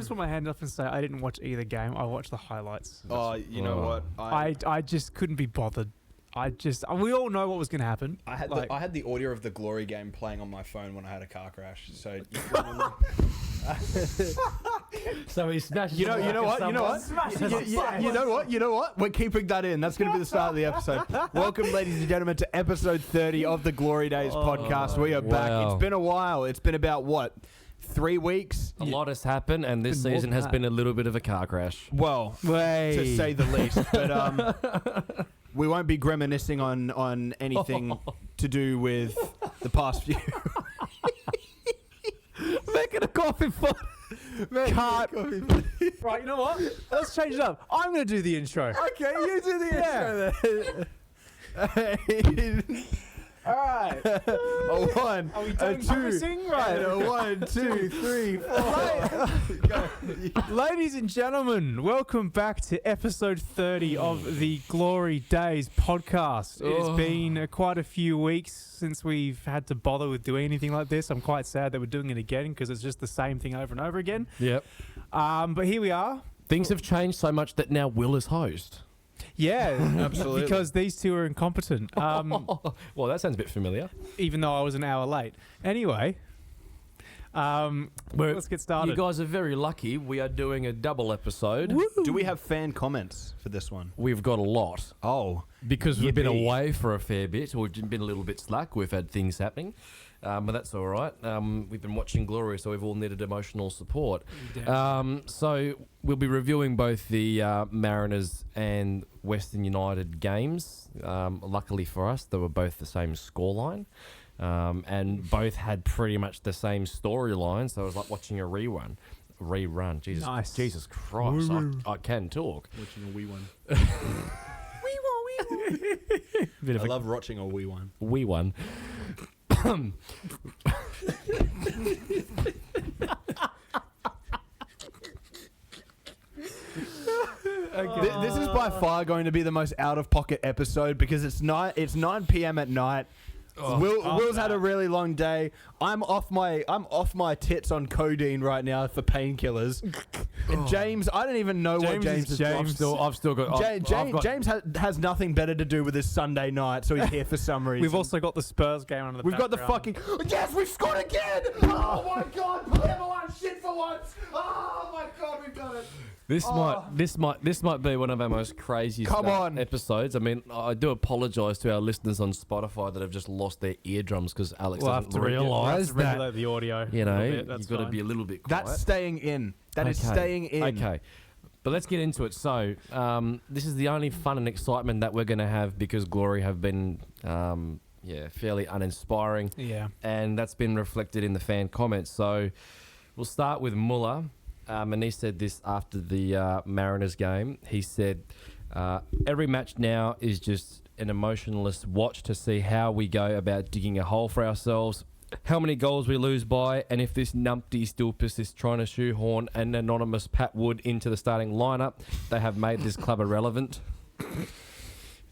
just put my hand up and say I didn't watch either game. I watched the highlights. Oh, you know what? I just couldn't be bothered. We all know what was going to happen. I had the audio of the Glory game playing on my phone when I had a car crash. So So he smashed. you know what? We're keeping that in. That's going to be the start of the episode. Welcome, ladies and gentlemen, to episode 30 of the Glory Days podcast. We are back. It's been a while. It's been about 3 weeks? A lot has happened, and this season has been a little bit of a car crash. Well, to say the least. But we won't be reminiscing on anything to do with the past few. Making a coffee fun. Right, you know what? Let's change it up. I'm going to do the intro. Okay, you do the intro then. All right. A one, Are we a done two, practicing? Right. and a 1, 2, 3, 4. Ladies and gentlemen, welcome back to episode 30 of the Glory Days podcast. It's been quite a few weeks since we've had to bother with doing anything like this. I'm quite sad that we're doing it again because it's just the same thing over and over again. Yep. But here we are. Things have changed so much that now Will is host. Yeah, Absolutely. because these two are incompetent. Well, that sounds a bit familiar. Even though I was an hour late. Anyway, let's get started. You guys are very lucky. We are doing a double episode. Woo! Do we have fan comments for this one? We've got a lot. Oh. Because we've been Yippee. away for a fair bit. We've been a little bit slack. We've had things happening. But that's all right. We've been watching Glory, so we've all needed emotional support. So we'll be reviewing both the Mariners and Western United games. Luckily for us, they were both the same scoreline. And both had pretty much the same storyline, so it was like watching a rerun. Jesus, Nice. Jesus Christ, I can talk. Watching a wee one. Bit of I a- love watching a wee one. We won. This is by far going to be the most out-of-pocket episode because it's 9 p.m. at night. Will's had a really long day. I'm off my tits on codeine right now for painkillers. And James, I don't even know what James is. I've still got. James has nothing better to do with his Sunday night, so he's here for some reason. We've also got the Spurs game on the We've got the background. fucking... Yes, we've scored again! Oh my god, put everyone shit for once! Oh my god, we've done it! This might be one of our most craziest episodes. I mean, I do apologise to our listeners on Spotify that have just lost their eardrums because Alex doesn't realise that. Regulate the audio. You know, you've you've got to be a little bit quiet. That's staying in. That is staying in. Okay. But let's get into it. So, this is the only fun and excitement that we're going to have because Glory have been, fairly uninspiring. Yeah. And that's been reflected in the fan comments. So, we'll start with Muller. And he said this after the Mariners game. He said, every match now is just an emotionless watch to see how we go about digging a hole for ourselves, how many goals we lose by, and if this numpty still persists trying to shoehorn an anonymous Pat Wood into the starting lineup, they have made this club irrelevant.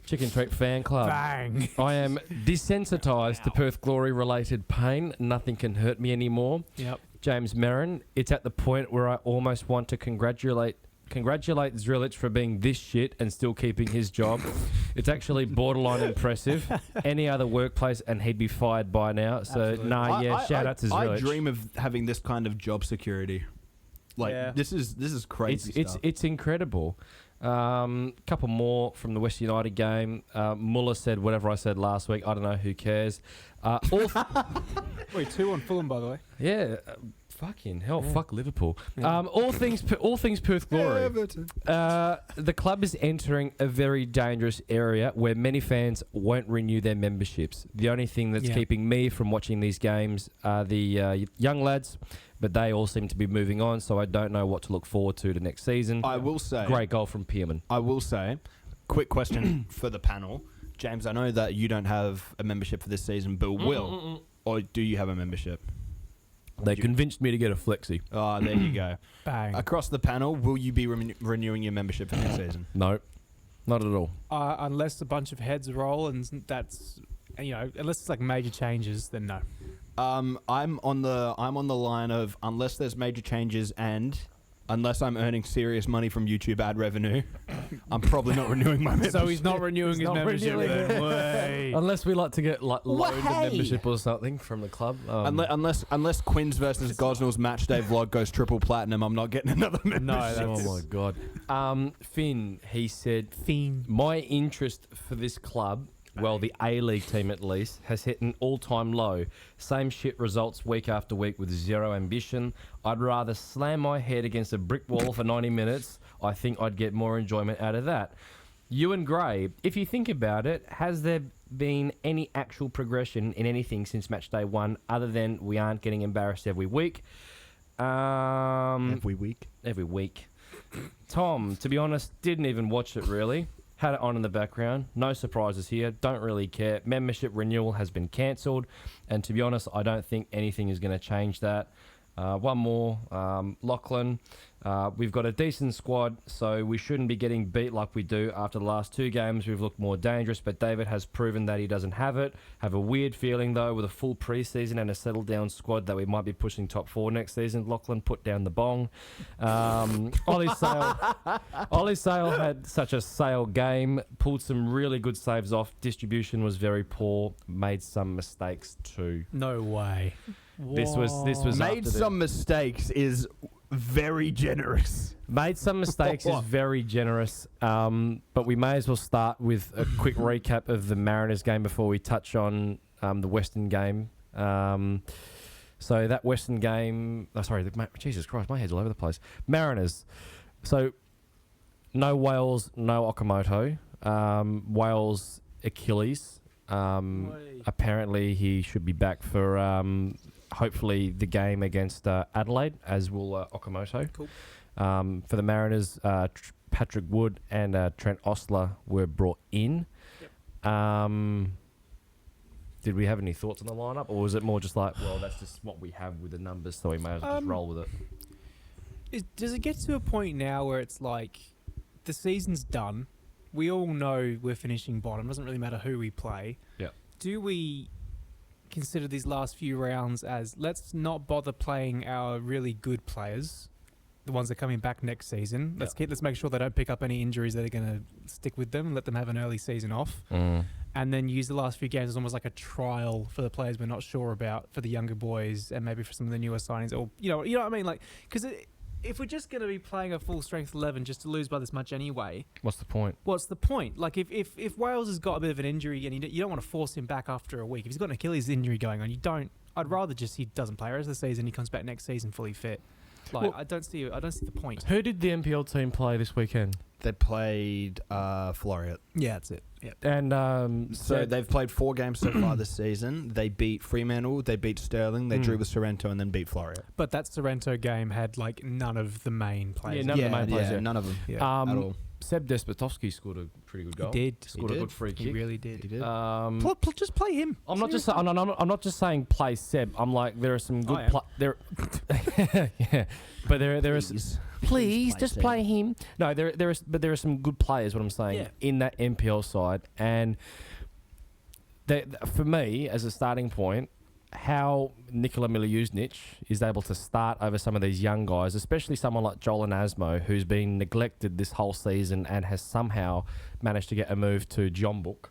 Chicken Treat Fan Club. Bang. I am desensitised to Perth Glory related pain. Nothing can hurt me anymore. Yep. James Marin, it's at the point where I almost want to congratulate Zrilic for being this shit and still keeping his job. It's actually borderline impressive. Any other workplace and he'd be fired by now. So, shout out to Zrilic. I dream of having this kind of job security. This is crazy stuff. It's incredible. Couple more from the West United game. Muller said whatever I said last week. I don't know. Who cares? Wait, 2 on Fulham, by the way. Yeah. Fucking hell. Yeah. Fuck Liverpool. Yeah. All things Perth Glory. The club is entering a very dangerous area where many fans won't renew their memberships. The only thing that's keeping me from watching these games are the young lads, but they all seem to be moving on, so I don't know what to look forward to the next season. I will say... Great goal from Pearman. I will say, quick question for the panel. James, I know that you don't have a membership for this season, but will. Or do you have a membership? They convinced me to get a flexi. Oh, there you go. Bang. Across the panel, will you be renewing your membership for next season? No, not at all. Unless a bunch of heads roll and that's, unless it's like major changes, then no. I'm on the line of unless there's major changes and unless I'm earning serious money from YouTube ad revenue, I'm probably not renewing my membership. So he's not renewing his membership then. Way. Unless we like to get like loaned a membership or something from the club. Unless Quinn's versus Gosnell's match day vlog goes triple platinum, I'm not getting another membership. Oh my god. Finn, he said, my interest for this club, well, the A-League team at least, has hit an all-time low. Same shit results week after week with zero ambition. I'd rather slam my head against a brick wall for 90 minutes. I think I'd get more enjoyment out of that. Ewan Gray, if you think about it, has there been any actual progression in anything since match day 1 other than we aren't getting embarrassed every week? Every week. Tom, to be honest, didn't even watch it really. Had it on in the background. No surprises here. Don't really care. Membership renewal has been cancelled. And to be honest, I don't think anything is going to change that. One more. Lachlan. We've got a decent squad, so we shouldn't be getting beat like we do. After the last 2 games, we've looked more dangerous, but David has proven that he doesn't have it. Have a weird feeling, though, with a full preseason and a settled-down squad that we might be pushing top 4 next season. Lachlan, put down the bong. Ollie Sale had such a Sale game, pulled some really good saves off. Distribution was very poor, made some mistakes too. No way. This was made some mistakes is very generous. Made some mistakes is very generous, but we may as well start with a quick recap of the Mariners game before we touch on the Western game. So that Western game... Jesus Christ, my head's all over the place. Mariners. So no Wales, no Okamoto. Wales Achilles. Apparently he should be back for... hopefully the game against Adelaide, as will Okamoto. Cool. For the Mariners, Patrick Wood and Trent Ostler were brought in. Yep. Did we have any thoughts on the lineup, or was it more just like, well, that's just what we have with the numbers, so we may as well just roll with it? Does it get to a point now where it's like the season's done? We all know we're finishing bottom. Doesn't really matter who we play. Yeah. Do we consider these last few rounds as let's not bother playing our really good players, the ones that are coming back next season? Let's make sure they don't pick up any injuries that are going to stick with them and let them have an early season off. And then use the last few games as almost like a trial for the players we're not sure about, for the younger boys and maybe for some of the newer signings. Or you know what I mean? Like, because if we're just going to be playing a full strength 11 just to lose by this much anyway, what's the point? Like, if Wales has got a bit of an injury and you don't want to force him back after a week, if he's got an Achilles injury going on, I'd rather just he doesn't play the rest of the season. He comes back next season fully fit. Like, I don't see the point. Who did the NPL team play this weekend? They played Floriat. Yeah, that's it. Yep. And so they've played 4 games so far this season. They beat Fremantle, they beat Stirling, they drew with Sorrento, and then beat Floriat. But that Sorrento game had like none of the main players. Yeah, none of the main players. Yeah, none of them at all. Seb Despotovsky scored a pretty good goal. He did. Scored a good free kick. He really did. He did. Just play him. I'm not just saying play Seb. I'm like, there are some good there. Yeah, but there is. Please just play him. No, there are some good players. What I'm saying in that NPL side, and for me as a starting point, how Nikola Miljuznic is able to start over some of these young guys, especially someone like Joel Asmo, who's been neglected this whole season and has somehow managed to get a move to Jombuk.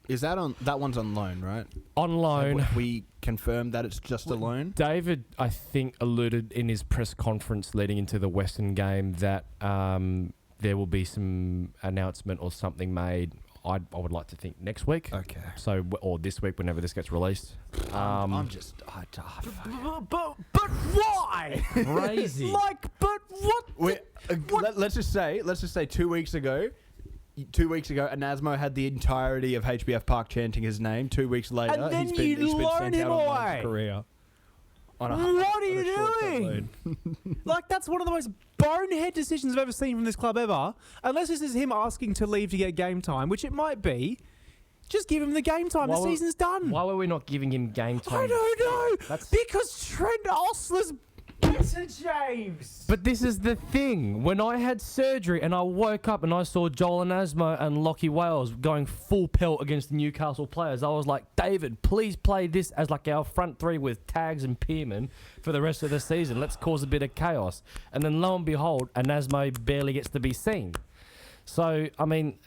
Is that one's on loan, right? On loan. Have we confirmed that it's just a loan? David, I think, alluded in his press conference leading into the Western game that there will be some announcement or something made. I would like to think next week. Okay. So, or this week, whenever this gets released. But why? Crazy. But what? Let's just say 2 weeks ago, Anasmo had the entirety of HBF Park chanting his name. 2 weeks later, and then he's been loan sent him out away. on Korea. What are you doing? Like, that's one of the most bonehead decisions I've ever seen from this club ever. Unless this is him asking to leave to get game time, which it might be. Just give him the game time. The season's done. Why were we not giving him game time? I don't know. Because Trent Ostler's better, James. But this is the thing. When I had surgery and I woke up and I saw Joel Anasmo and Lockie Wales going full pelt against the Newcastle players, I was like, David, please play this as like our front three with Tags and Pearman for the rest of the season. Let's cause a bit of chaos. And then lo and behold, Anasmo barely gets to be seen. So, I mean,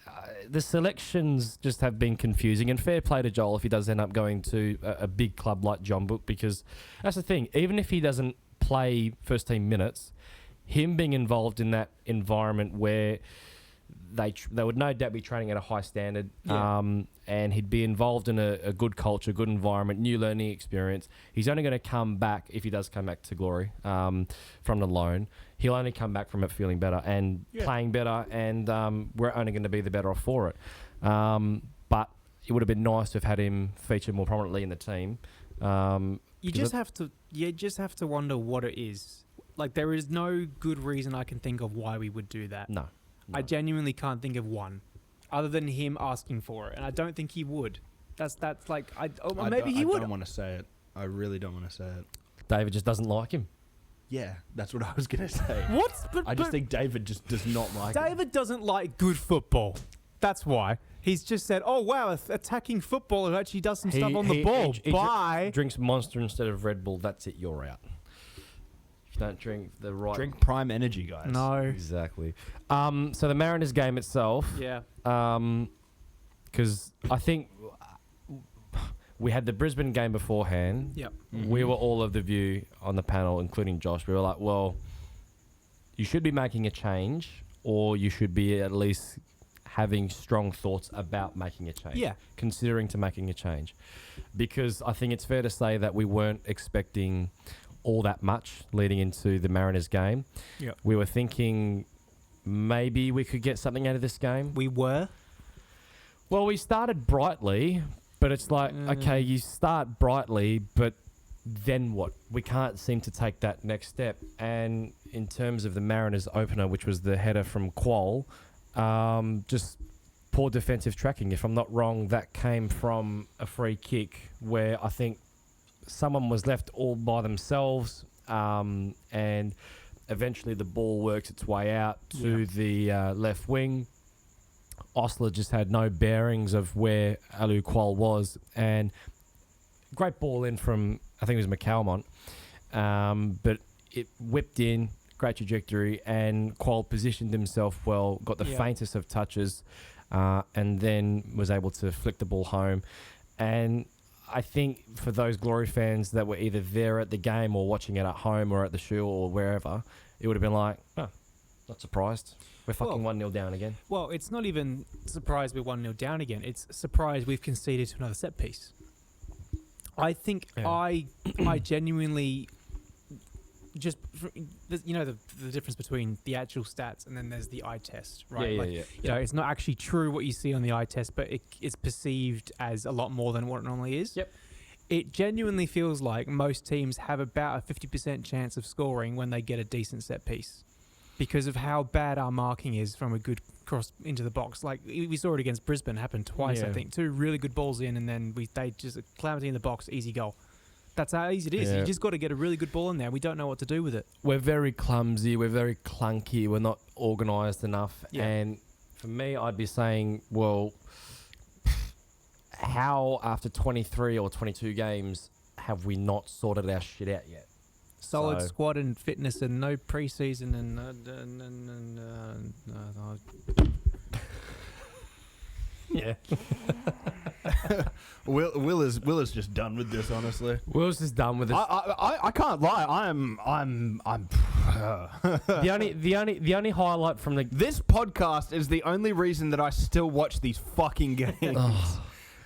the selections just have been confusing, and fair play to Joel if he does end up going to a big club like John Book, because that's the thing. Even if he doesn't play first team minutes, him being involved in that environment where they would no doubt be training at a high standard, and he'd be involved in a good culture, good environment, new learning experience. He's only going to come back, if he does come back to Glory from the loan, he'll only come back from it feeling better and playing better, and we're only going to be the better off for it. But it would have been nice to have had him feature more prominently in the team. You just have to wonder what it is. Like, there is no good reason I can think of why we would do that. No. I genuinely can't think of one, other than him asking for it, and I don't think he would. That's like maybe he would. I don't want to say it. I really don't want to say it. David just doesn't like him. Yeah, that's what I was going to say. What? I just think David just does not like it. David doesn't like good football. That's why. He's just said, oh, wow, attacking football who actually does some stuff on the ball. Bye. Drinks Monster instead of Red Bull. That's it. You're out. If you don't drink the right... Drink Prime Energy, guys. No. Exactly. So the Mariners game itself... Yeah. Because I think we had the Brisbane game beforehand. Yep. Mm-hmm. We were all of the view on the panel, including Josh. We were like, well, you should be making a change, or you should be at least having strong thoughts about making a change. Yeah. Considering to making a change. Because I think it's fair to say that we weren't expecting all that much leading into the Mariners game. Yep. We were thinking maybe we could get something out of this game. We were. Well, we started brightly, but it's like, okay, you start brightly, but then what? We can't seem to take that next step. And in terms of the Mariners opener, which was the header from Qual, just poor defensive tracking. If I'm not wrong, that came from a free kick where I think someone was left all by themselves, and eventually the ball works its way out to the left wing. Osler just had no bearings of where Alu Qual was, and great ball in from, I think it was McCalmont, but it whipped in, great trajectory, and Qual positioned himself well, got the faintest of touches, and then was able to flick the ball home. And I think for those Glory fans that were either there at the game or watching it at home or at the shoe or wherever, it would have been like, oh, not surprised. We're fucking 1-0 down again. Well, it's not even surprised we're 1-0 down again. It's surprised we've conceded to another set piece. I think I genuinely just, you know, the difference between the actual stats and then there's the eye test, right? Yeah. You know, it's not actually true what you see on the eye test, but it's perceived as a lot more than what it normally is. Yep. It genuinely feels like most teams have about a 50% chance of scoring when they get a decent set piece, because of how bad our marking is from a good cross into the box. Like, we saw it against Brisbane happen twice, I think. 2 really good balls in, and then they just calamity in the box, easy goal. That's how easy it is. Yeah. You just got to get a really good ball in there. We don't know what to do with it. We're very clumsy. We're very clunky. We're not organised enough. Yeah. And for me, I'd be saying, well, how after 23 or 22 games have we not sorted our shit out yet? Solid squad and fitness and no preseason and yeah. Will is just done with this, honestly. Will's just done with it. I can't lie. I'm the only highlight from this podcast is the only reason that I still watch these fucking games.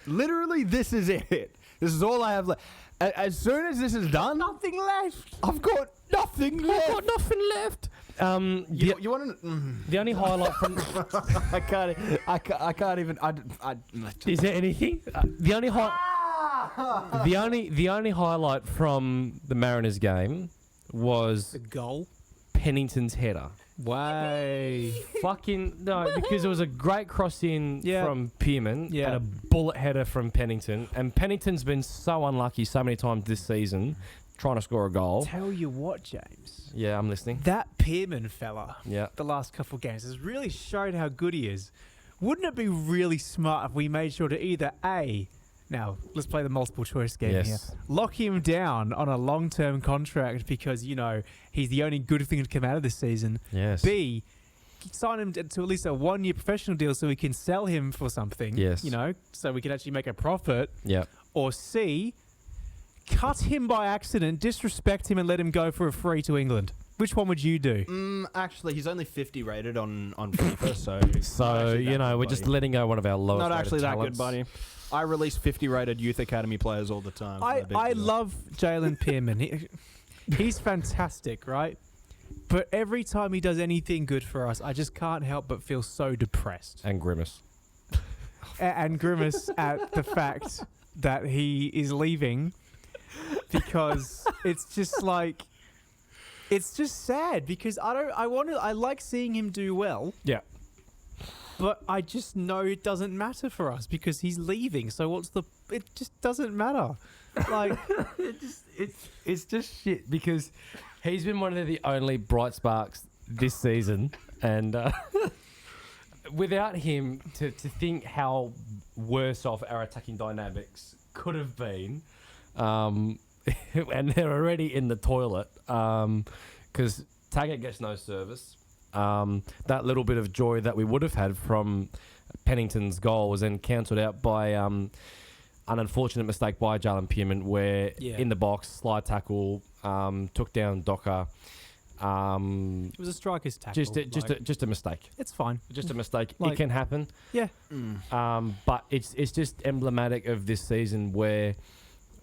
Literally, this is it. This is all I have left. As soon as this is done, nothing left. I've got nothing left. I've got nothing left. You want to? The only highlight from I can't even. Is there anything? The only highlight from the Mariners game was The goal. Pennington's header. Way. Fucking no, because it was a great cross in from Pearman Yeah. and a bullet header from Pennington. And Pennington's been so unlucky so many times this season trying to score a goal. Tell you what, James. Yeah, I'm listening. That Pearman fella, Yeah. the last couple of games, has really showed how good he is. Wouldn't it be really smart if we made sure to either now let's play the multiple choice game here. Lock him down on a long-term contract because, he's the only good thing to come out of this season. Yes. B, sign him to at least a 1-year professional deal so we can sell him for something. Yes. So we can actually make a profit. Yeah. Or C, cut him by accident, disrespect him and let him go for a free to England. Which one would you do? Actually, he's only 50 rated on FIFA, So, we're just letting go one of our lowest not rated actually that talents. good, buddy. I release 50 rated youth academy players all the time. I love Jalen Pearman. He's fantastic, right? But every time he does anything good for us, I just can't help but feel so depressed. And Grimace. And grimace at the fact that he is leaving because it's just sad because I like seeing him do well. Yeah. But I just know it doesn't matter for us because he's leaving. So it just doesn't matter. Like It's just shit because he's been one of the only bright sparks this season, and without him, to think how worse off our attacking dynamics could have been, and they're already in the toilet because Taggart gets no service. That little bit of joy that we would have had from Pennington's goal was then cancelled out by an unfortunate mistake by Jalen Pearman where in the box, slide tackle, took down Docker. It was a striker's tackle. Just a mistake. It's fine. Just a mistake. It can happen. Yeah. But it's just emblematic of this season where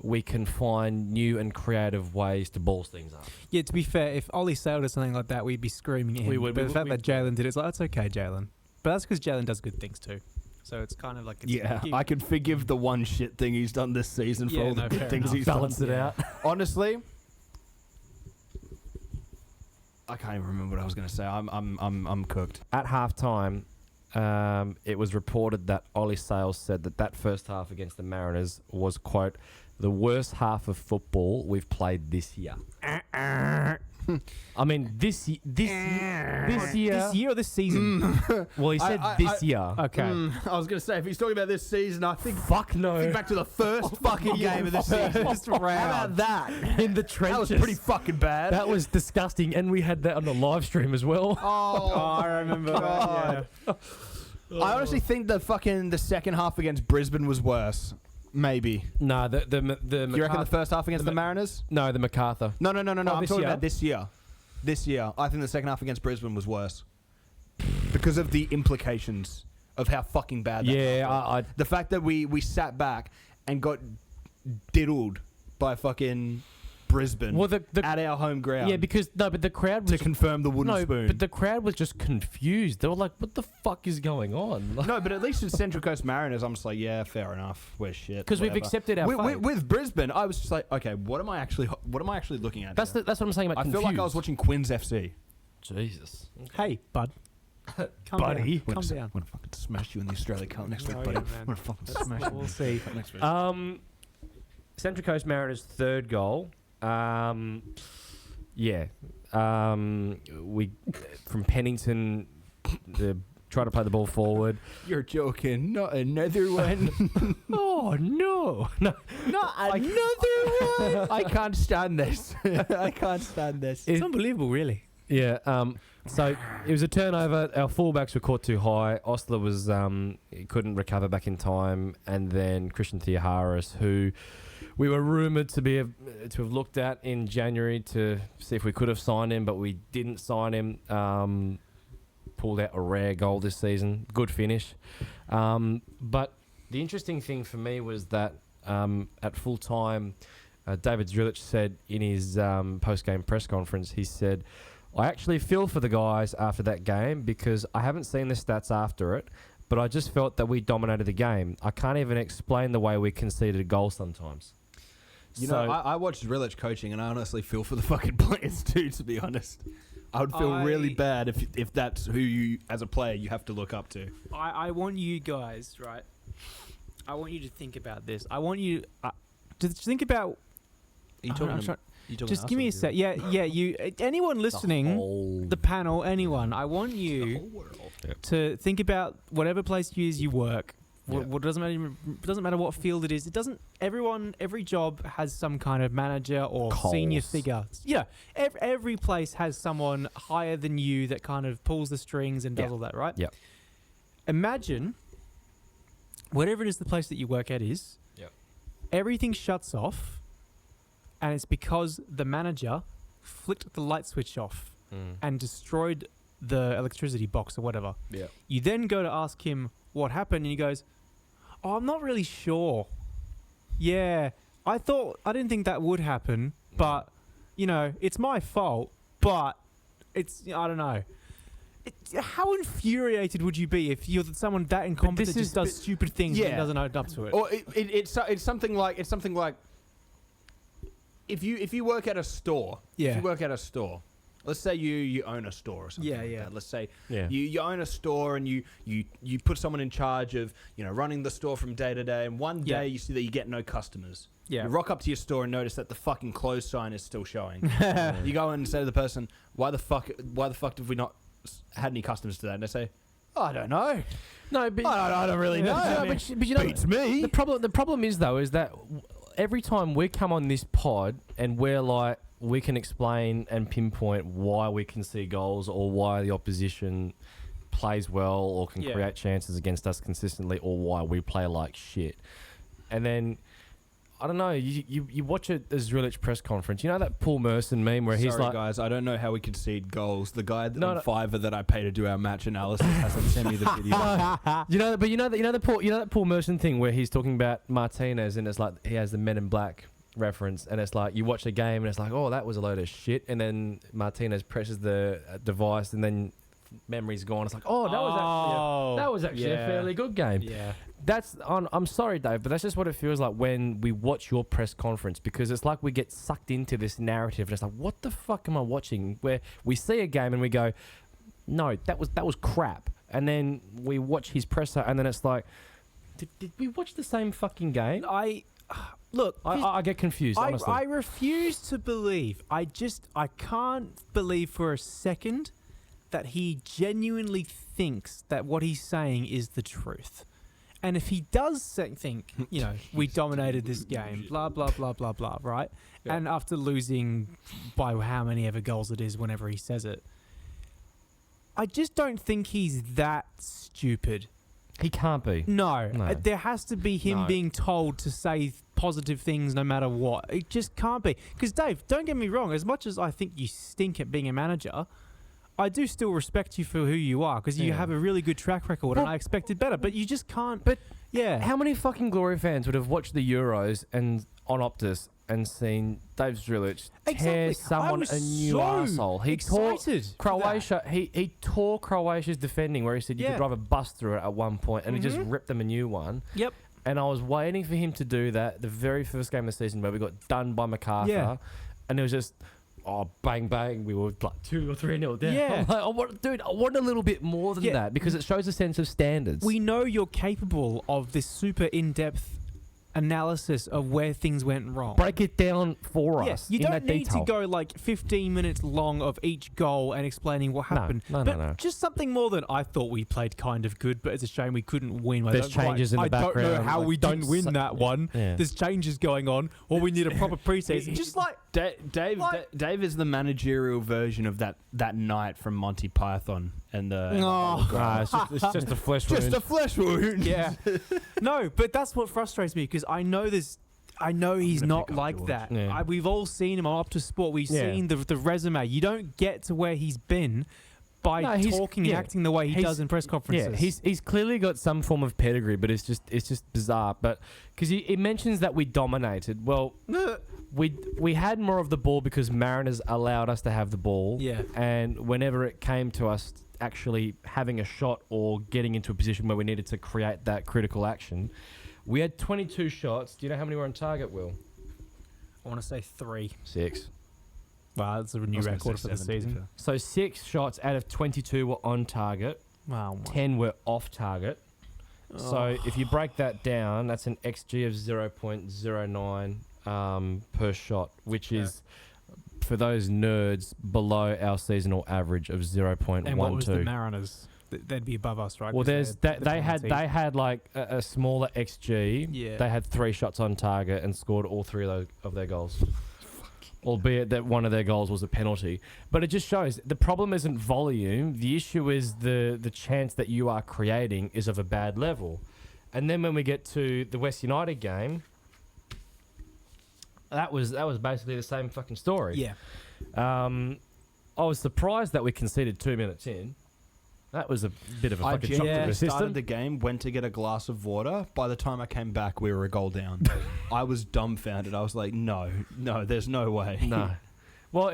we can find new and creative ways to balls things up. Yeah, to be fair, if Ollie Sale did something like that, we'd be screaming at him. We would. But the fact that Jalen did it, it's like, that's okay, Jalen. But that's because Jalen does good things too. So it's kind of like... I could forgive the one shit thing he's done this season for all the good things he's balanced it out. Honestly, I can't even remember what I was going to say. I'm cooked. At halftime, it was reported that Ollie Sales said that first half against the Mariners was, quote, the worst half of football we've played this year. I mean, this year. This year or this season? Well, he said this year. Okay. I was going to say, if he's talking about this season, I think... Fuck no. Think back to the first fucking game of the season. First round. How about that? In the trenches. That was pretty fucking bad. That was disgusting, and we had that on the live stream as well. Oh, I remember that, yeah. I honestly think the second half against Brisbane was worse. Maybe. No, the You reckon the first half against the Mariners? No, the MacArthur. No. I'm talking about this year. This year, I think the second half against Brisbane was worse because of the implications of how fucking bad that was. The fact that we sat back and got diddled by fucking Brisbane at our home ground. Yeah, but the crowd was... To confirm the wooden spoon. But the crowd was just confused. They were like, what the fuck is going on? No, but at least with Central Coast Mariners, I'm just like, yeah, fair enough. We're shit. Because we've accepted our fate. With Brisbane, I was just like, okay, what am I actually looking at? That's what I'm saying about I feel like I was watching Quins FC. Jesus. Hey, bud. Buddy. Calm down. I'm going to fucking smash you in the Australia Cup next week, buddy. I'm going to fucking smash you. We'll see. Next week. Central Coast Mariners' third goal. We from Pennington, try to play the ball forward. You're joking. Not another one. Oh no, not another one. I can't stand this. I can't stand this. It's unbelievable, really. Yeah. So it was a turnover. Our fullbacks were caught too high. Osler was he couldn't recover back in time, and then Christian Theoharis, who we were rumoured to have looked at in January to see if we could have signed him, but we didn't sign him. Pulled out a rare goal this season. Good finish. But the interesting thing for me was that at full time, David Zrilic said in his post-game press conference, he said, I actually feel for the guys after that game because I haven't seen the stats after it, but I just felt that we dominated the game. I can't even explain the way we conceded a goal sometimes. You know, I watched Zrilic coaching, and I honestly feel for the fucking players too, to be honest. I would feel really bad if that's who you, as a player, you have to look up to. I want you guys, right? I want you to think about this. I want you to think about... Are you talking Just give me a sec. Yeah. You. Anyone listening, the panel, anyone. I want you to think about whatever place you work. What doesn't matter what field it is. It doesn't. Every job has some kind of manager or senior figure. Yeah, every place has someone higher than you that kind of pulls the strings and does all that, right? Yeah. Imagine whatever it is the place that you work at is. Yeah. Everything shuts off, and it's because the manager flicked the light switch off and destroyed the electricity box or whatever. Yeah. You then go to ask him what happened, and he goes, "Oh, I'm not really sure. Yeah, I didn't think that would happen, but it's my fault. But I don't know." How infuriated would you be if you're someone that incompetent just does stupid things and doesn't own up to it? Or it's something like if you work at a store. Yeah. If you work at a store. Let's say you own a store or something like that. Let's say you own a store and you put someone in charge of running the store from day to day, and one day you see that you get no customers. Yeah. You rock up to your store and notice that the fucking closed sign is still showing. You go in and say to the person, "Why the fuck have we not had any customers today?" And they say, "I don't know. No, but I don't really know." but Beats me. The problem is though is that every time we come on this pod and we're like, we can explain and pinpoint why we can see goals or why the opposition plays well or can create chances against us consistently, or why we play like shit. And then, I don't know, you watch a Zrilic press conference. You know that Paul Merson meme where he's like... guys, I don't know how we concede goals. The guy on Fiverr that I pay to do our match analysis hasn't sent me the video. You know that Paul Merson thing where he's talking about Martinez, and it's like he has the Men in Black reference, and it's like you watch a game and it's like, oh, that was a load of shit, and then Martinez presses the device and then memory's gone. It's like, oh, that was actually a fairly good game. Yeah. I'm sorry, Dave, but that's just what it feels like when we watch your press conference, because it's like we get sucked into this narrative and it's like, what the fuck am I watching? Where we see a game and we go, no, that was crap, and then we watch his presser and then it's like, did we watch the same fucking game? Look, I get confused, honestly. I refuse to believe. I can't believe for a second that he genuinely thinks that what he's saying is the truth. And if he does think, we dominated this game, blah, blah, blah, blah, blah, right? Yeah. And after losing by how many ever goals it is whenever he says it, I just don't think he's that stupid. He can't be. No. There has to be him being told to say positive things no matter what. It just can't be. Because, Dave, don't get me wrong. As much as I think you stink at being a manager, I do still respect you for who you are, because you have a really good track record, and I expected better. But you just can't. But how many fucking Glory fans would have watched the Euros and on Optus and seen Dave Zrilic tear someone a new arsehole? He tore Croatia. He tore Croatia's defending, where he said you could drive a bus through it at one point, and he just ripped them a new one. Yep. And I was waiting for him to do that the very first game of the season, where we got done by MacArthur, and it was just, bang, bang, we were like 2 or 3-0 down. Yeah. I want a little bit more than that, because it shows a sense of standards. We know you're capable of this super in-depth analysis of where things went wrong. Break it down for us. You in don't that need detail. to go like 15 minutes long of each goal and explaining what happened. No. Just something more than, I thought we played kind of good, but it's a shame we couldn't win. There's changes in the background. I don't know how we didn't win that one. Yeah. There's changes going on, or we need a proper preseason. Just like Dave is the managerial version of that night from Monty Python and the. It's just a flesh wound. Just a flesh wound. Yeah. No, but that's what frustrates me, because I know he's not like that. Yeah. We've all seen him on Optus Sport. We've seen the resume. You don't get to where he's been by talking and acting the way he does in press conferences. Yeah, he's clearly got some form of pedigree, but it's just bizarre. But because he mentions that we dominated. Well, we had more of the ball because Mariners allowed us to have the ball. Yeah. And whenever it came to us actually having a shot or getting into a position where we needed to create that critical action, we had 22 shots. Do you know how many were on target, Will? I want to say 3. 6. Wow, that's a new record for the season. So 6 shots out of 22 were on target. Wow. 10 were off target. So if you break that down, that's an XG of 0.09 per shot, which is for those nerds, below our seasonal average of 0.12. And what was the Mariners? They'd be above us, right? Well, 'Cause they had like a smaller XG. Yeah. They had 3 shots on target and scored all 3 of their goals. Albeit that one of their goals was a penalty. But it just shows the problem isn't volume. The issue is the chance that you are creating is of a bad level. And then when we get to the West United game, that was basically the same fucking story. Yeah. I was surprised that we conceded 2 minutes in. That was a bit of a fucking shock to the system. Started the game, went to get a glass of water. By the time I came back, we were a goal down. I was dumbfounded. I was like, no, there's no way. No. Well,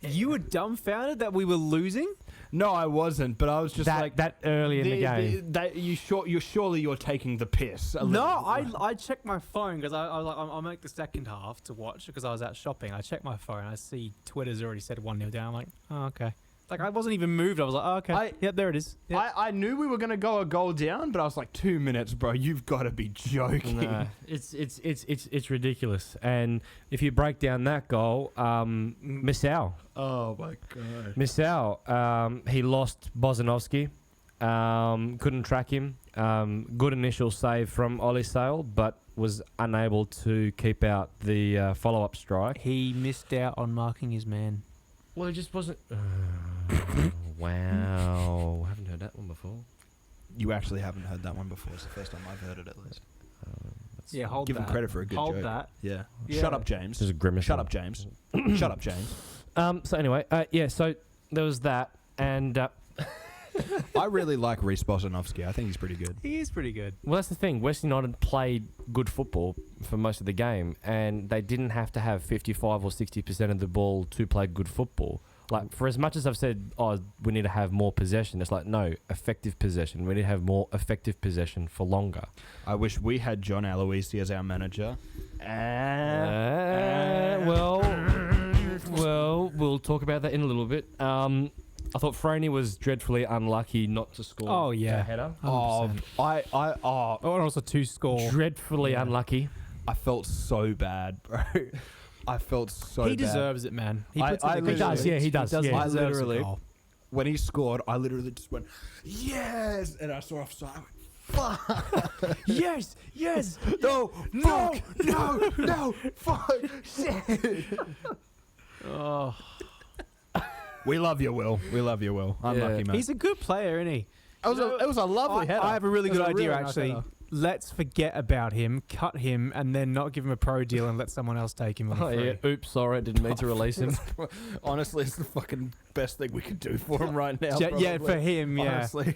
You were dumbfounded that we were losing? No, I wasn't. But I was just like that early in the game. Surely you're taking the piss. No, I checked my phone because I was like, I'll make the second half to watch because I was out shopping. I checked my phone. I see Twitter's already said 1-0 down. I'm like, oh, okay. Like, I wasn't even moved. I was like, oh, okay. Yep, there it is. Yep. I knew we were going to go a goal down, but I was like, 2 minutes, bro. You've got to be joking. No, it's ridiculous. And if you break down that goal, Misao. Oh, my God. Misao, he lost Bozanovsky. Couldn't track him. Good initial save from Ollie Sale, but was unable to keep out the follow-up strike. He missed out on marking his man. Well, it just wasn't... wow. I haven't heard that one before. You actually haven't heard that one before. It's the first time I've heard it, at least. Yeah, hold Give that. him credit for a good hold joke. That. Yeah. Yeah. Shut up, James. There's a grimace. Shut up, James. Shut up, James. So anyway, so there was that, and... I really like Reece Bozanovsky. I think he's pretty good. He is pretty good. Well, that's the thing. West United played good football for most of the game, and they didn't have to have 55 or 60% of the ball to play good football. Like, for as much as I've said, we need to have more possession, it's like, no, effective possession. We need to have more effective possession for longer. I wish we had John Aloisi as our manager. Well, we'll talk about that in a little bit. I thought Franey was dreadfully unlucky not to score. Oh, yeah. A header. 100%. And also 2 score. Dreadfully unlucky. I felt so bad, bro. I felt so bad. He deserves it, man. He puts I in the He does, yeah, he does. Yeah. I deserves a literally, goal. when he scored, I literally just went, yes! And I saw offside. I went, fuck! Yes! No! Fuck! Shit! Oh. We love you, Will. We love you, Will. Unlucky, mate. He's a good player, isn't he? It was a lovely header. I have a really good idea, really nice actually. header. Let's forget about him, cut him, and then not give him a pro deal and let someone else take him on Oh, free. yeah. Oops, sorry, didn't mean to release him. Honestly, it's the fucking best thing we could do for him right now. Yeah, probably. for him, yeah. Honestly.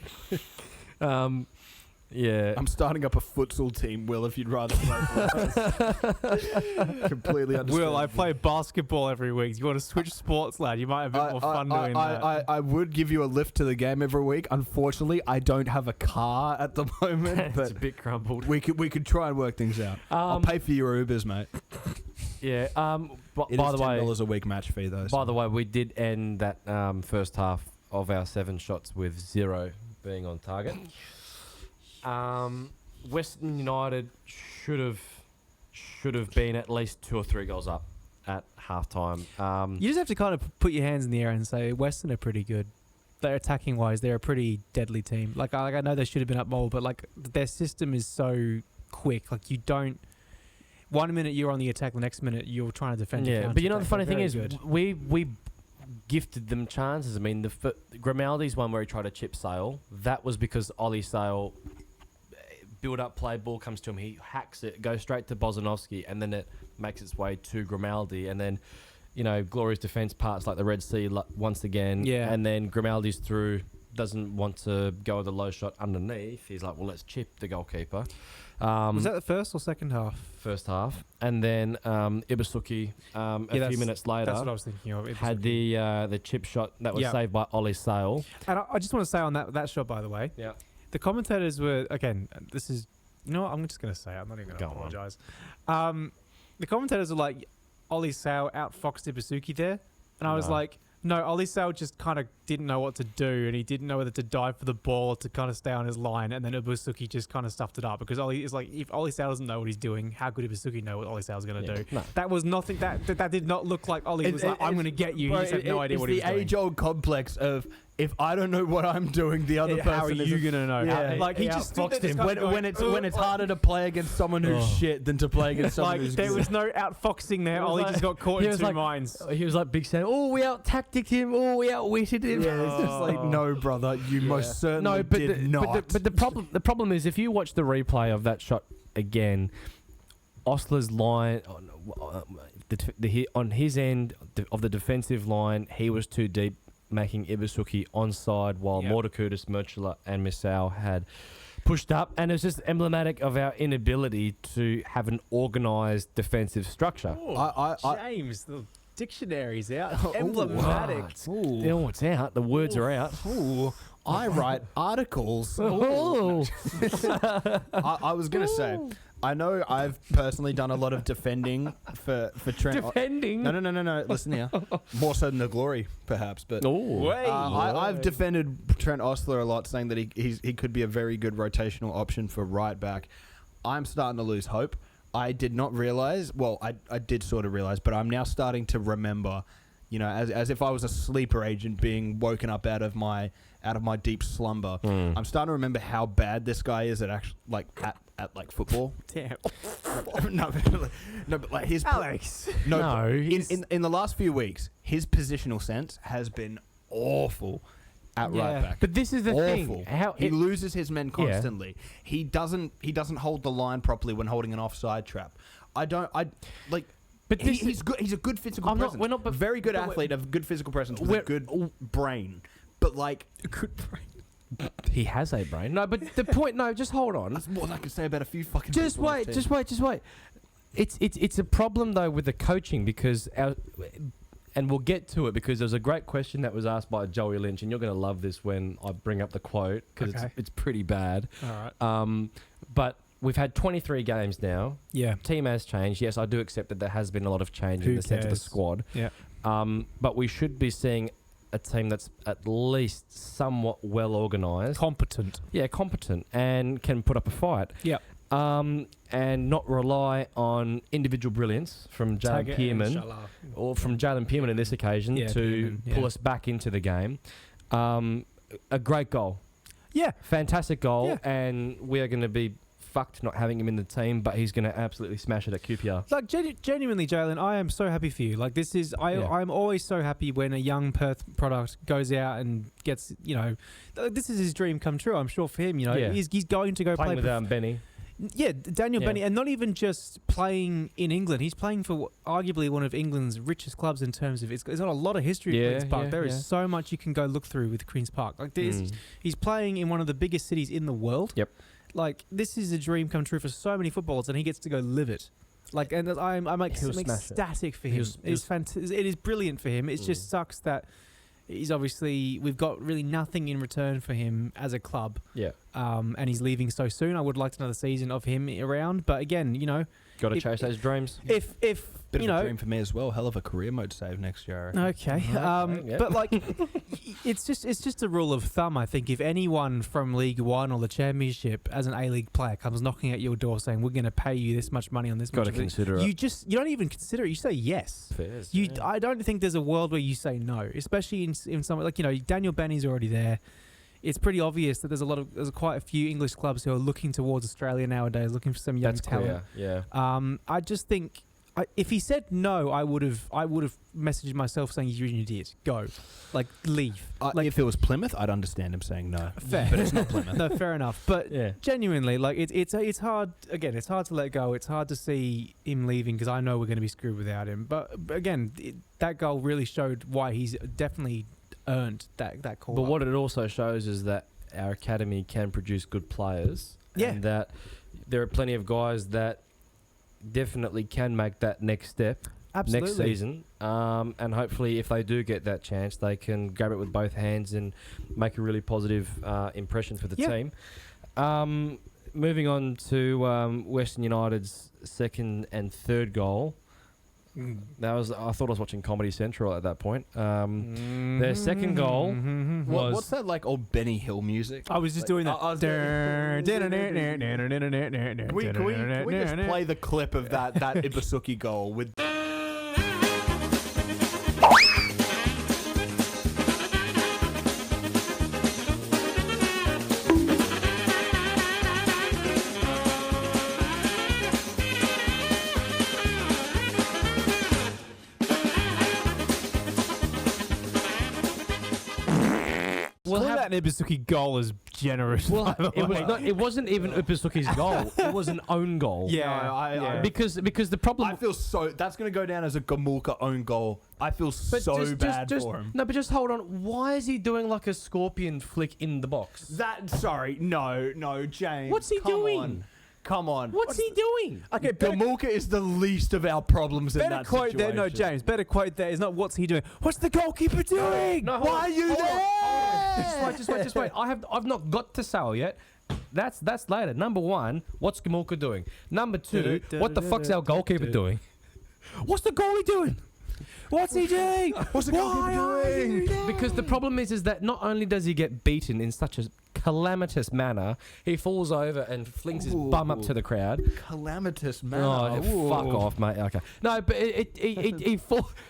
Yeah. I'm starting up a futsal team, Will, if you'd rather play for us. Completely understand. Will, I play basketball every week. You want to switch sports, lad? You might have a bit more fun doing that. I would give you a lift to the game every week. Unfortunately, I don't have a car at the moment. It's But a bit crumbled. we could try and work things out. I'll pay for your Ubers, mate. Yeah. It By is the way, $10 a week match fee, though. by the way, we did end that first half of our 7 shots with 0 being on target. Western United should have been at least 2 or 3 goals up at halftime. You just have to kind of put your hands in the air and say Western are pretty good. They're attacking wise, they're a pretty deadly team. Like I know they should have been up more, but like their system is so quick. Like you don't. 1 minute you're on the attack, the next minute you're trying to defend. Yeah, but you know the funny thing is, good. we gifted them chances. I mean, the Grimaldi's one where he tried to chip Sale. That was because Ollie Sale build up play, ball comes to him, he hacks it, goes straight to Bozanovsky, and then it makes its way to Grimaldi, and then Glory's defence parts like the Red Sea once again, and then Grimaldi's through, doesn't want to go with the low shot underneath. He's like, well, let's chip the goalkeeper. Was that the first or second half? First half, and then Ibasuki a few minutes later. That's what I was thinking of. Ibasuki. Had the chip shot that was saved by Ollie Sale. And I just want to say on that shot, by the way. Yeah. The commentators were, again, this is, I'm just going to say it. I'm not even going to apologise. The commentators were like, Ollie Sale outfoxed Ibasuki there. And I was like, no, Ollie Sale just kind of didn't know what to do, and he didn't know whether to dive for the ball or to kind of stay on his line, and then Ibusuki just kind of stuffed it up because Ollie is like, if Ollie Sal doesn't know what he's doing, how could Ibusuki know what Ollie Sal's going to do? No. That was nothing. That did not look like Ollie was like, I'm going to get you. He just had no idea what he was doing. It's the age-old complex of, if I don't know what I'm doing, the other person how are you gonna know? Yeah. Like he just outfoxed stood him. there When it's harder to play against someone who's shit than to play against someone like who's there good. was no outfoxing there. Ollie just got caught in two minds. He was like Big Sam. Oh, we out-tacticked him. Oh, we outwitted him. Yeah, it's just like, no, brother, you most certainly did not. But the problem is, if you watch the replay of that shot again, Osler's line on his end of the defensive line, he was too deep, making Ibusuki onside, while Mordakutis, Murchula, and Misao had pushed up, and it's just emblematic of our inability to have an organised defensive structure. James, the dictionary's out. Emblematic. It's out. The words are out. Ooh, I write articles. Oh. I was going to say, I know I've personally done a lot of defending for Trent. Defending? No. Listen here. More so than the Glory, perhaps. But I've defended Trent Ostler a lot, saying that he could be a very good rotational option for right back. I'm starting to lose hope. I did not realize. Well, I did sort of realize, but I'm now starting to remember. You know, as if I was a sleeper agent being woken up out of my deep slumber. I'm starting to remember how bad this guy is at actually at football. Damn. no, but like his Alex. No. In the last few weeks, his positional sense has been awful at right back. But this is the thing. He loses his men constantly. He doesn't hold the line properly when holding an offside trap. But he's good. He's a good physical presence. We're not, very good athlete of good physical presence with a good brain. But like a good brain. He has a brain. No, but the point. No, just hold on. That's more than I can say about a few fucking. Just wait. It's a problem though with the coaching because and we'll get to it because there's a great question that was asked by Joey Lynch, and you're going to love this when I bring up the quote because it's pretty bad. All right. But we've had 23 games now. Yeah. Team has changed. Yes, I do accept that there has been a lot of change in the sense of the squad. Yeah. But we should be seeing a team that's at least somewhat well organised. Competent. Yeah, competent and can put up a fight. Yeah. And not rely on individual brilliance from Jalen Pearman or from Jalen Pearman in this occasion to pull us back into the game. A great goal. Yeah. Fantastic goal. Yeah. And we are going to be fucked not having him in the team, but he's going to absolutely smash it at QPR. Like, genuinely, Jalen, I am so happy for you. Like, this is... I'm always so happy when a young Perth product goes out and gets, you know... This is his dream come true, I'm sure, for him, you know. He's going to go play with Benny. Yeah, Daniel Benny, and not even just playing in England. He's playing for arguably one of England's richest clubs in terms of it's got a lot of history at Queen's Park. There is so much you can go look through with Queen's Park. Like he's playing in one of the biggest cities in the world. Yep. Like this is a dream come true for so many footballers, and he gets to go live it. Like, and I'm ecstatic for him. It's fantastic. It is brilliant for him. It just sucks that he's obviously we've got really nothing in return for him as a club. Yeah. And he's leaving so soon. I would like another season of him around, but again, you know, got to chase those dreams. If bit you of know, a dream for me as well. Hell of a career mode save next year. Okay. But like, it's just a rule of thumb. I think if anyone from League One or the Championship as an A-League player comes knocking at your door saying we're going to pay you this much money on this, got to consider it. You don't even consider it. You say yes. Fairs, I don't think there's a world where you say no, especially in some like Daniel Benny's already there. It's pretty obvious that there's quite a few English clubs who are looking towards Australia nowadays, looking for some young talent. Clear. Yeah. I just think if he said no, I would have messaged myself saying you're an idiot. Go, leave. If it was Plymouth, I'd understand him saying no. Fair, but it's not Plymouth. No, fair enough. But genuinely, it's hard. Again, it's hard to let go. It's hard to see him leaving because I know we're going to be screwed without him. But again, that goal really showed why he's definitely earned that call. But what it also shows is that our academy can produce good players. Yeah. And that there are plenty of guys that definitely can make that next step next season. And hopefully if they do get that chance, they can grab it with both hands and make a really positive impression for the team. Moving on to Western United's second and third goal. I thought I was watching Comedy Central at that point. Their second goal was... What's that like old Benny Hill music? I was just doing that. Can we just play the clip of that Ibusuki goal with... That Ibusuki goal is generous. Well, it wasn't even Ibusuki's goal. It was an own goal. Yeah, Because the problem... I feel so... That's going to go down as a Gamulka own goal. I feel so bad for him. No, but just hold on. Why is he doing like a scorpion flick in the box? Sorry. No, James. What's he doing? Come on. What's he doing? Okay, Gamulka is the least of our problems in that quote situation. there, no, James. Better quote there is not what's he doing. What's the goalkeeper doing? No, why are you there? Just wait. I've not got to Sal yet. That's later. Number one, what's Gamulka doing? Number two, what the fuck's our goalkeeper doing? What's the goalie doing? What's he doing? What's the goalkeeper doing? Because the problem is that not only does he get beaten in such a calamitous manner, he falls over and flings his bum up to the crowd. Calamitous manner. Oh, fuck off, mate. Okay. No, but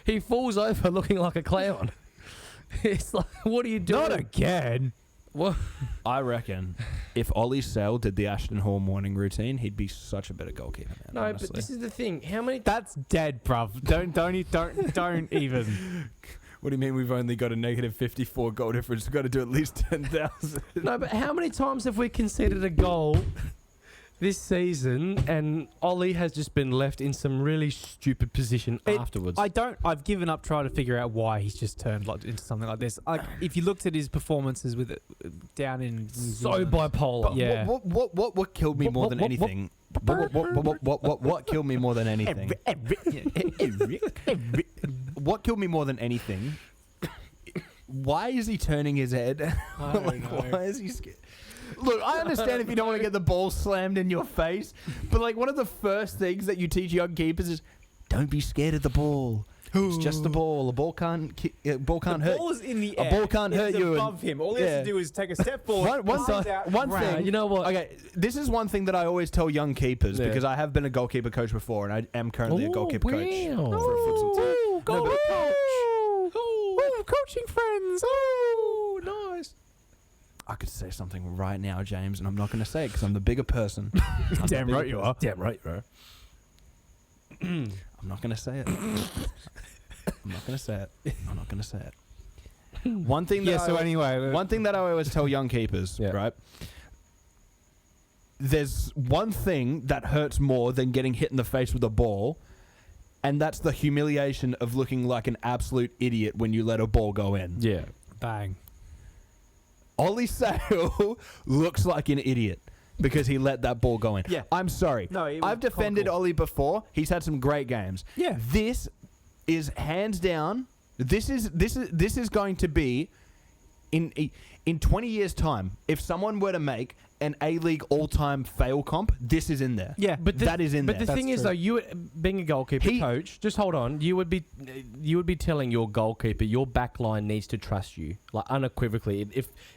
he falls over looking like a clown. It's like, what are you doing? Not again. What? I reckon if Ollie Sale did the Ashton Hall morning routine, he'd be such a better goalkeeper, man. No, honestly. but this is the thing. How many... That's dead, bruv. Don't even. What do you mean we've only got a negative 54 goal difference? We've got to do at least 10,000. No, but how many times have we conceded a goal this season and Ollie has just been left in some really stupid position afterwards? I've given up trying to figure out why he's just turned into something like this. Like, if you looked at his performances with it down in New so Zealand, bipolar. Yeah. What killed me more than anything? What killed me more than anything? What killed me more than anything? Why is he turning his head? Why is he scared? Look, I understand if you don't want to get the ball slammed in your face, but like one of the first things that you teach young keepers is don't be scared of the ball. It's just the ball. A ball can't hurt. The ball is in the air. A ball can't hurt you. Above him. All he has to do is take a step forward. One thing. You know what? Okay, this is one thing that I always tell young keepers because I have been a goalkeeper coach before, and I am currently a goalkeeper coach for a futsal team. Goalkeeper coach. Coaching friends. Oh, nice. I could say something right now, James, and I'm not going to say it because I'm the bigger person. Damn right you are. Damn right, bro. I'm not going to say it. I'm not going to say it. One thing that one thing that I always tell young keepers, right? There's one thing that hurts more than getting hit in the face with a ball, and that's the humiliation of looking like an absolute idiot when you let a ball go in. Yeah. Bang. Ollie Sale looks like an idiot because he let that ball go in. Yeah. I'm sorry. No, I've defended Ollie before. He's had some great games. Yeah. This is hands down. This is going to be in 20 years' time. If someone were to make an A-League all-time fail comp, this is in there. Yeah, but that is in there. But the thing is, though, you being a goalkeeper coach, just hold on. You would be telling your goalkeeper your back line needs to trust you, like unequivocally.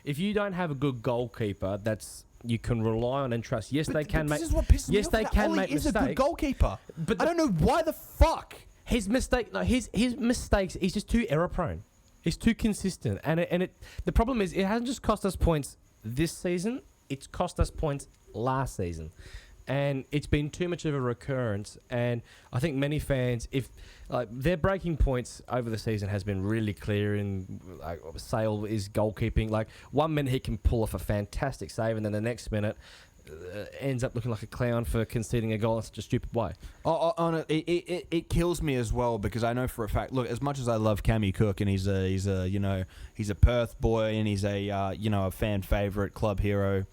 If you don't have a good goalkeeper, that's you can rely on and trust. Yes, they can make. This is what pisses me off. They can Ollie make is mistakes. a good goalkeeper, but I don't know why the fuck his mistake. No, his mistakes. He's just too error prone. He's too consistent, and the problem is it hasn't just cost us points this season. It's cost us points last season. And it's been too much of a recurrence. And I think many fans, if their breaking points over the season has been really clear in Sale is goalkeeping. Like 1 minute he can pull off a fantastic save, and then the next minute ends up looking like a clown for conceding a goal in such a stupid way. It kills me as well because I know for a fact. Look, as much as I love Cammy Cook and he's a Perth boy and he's a fan favorite, club hero,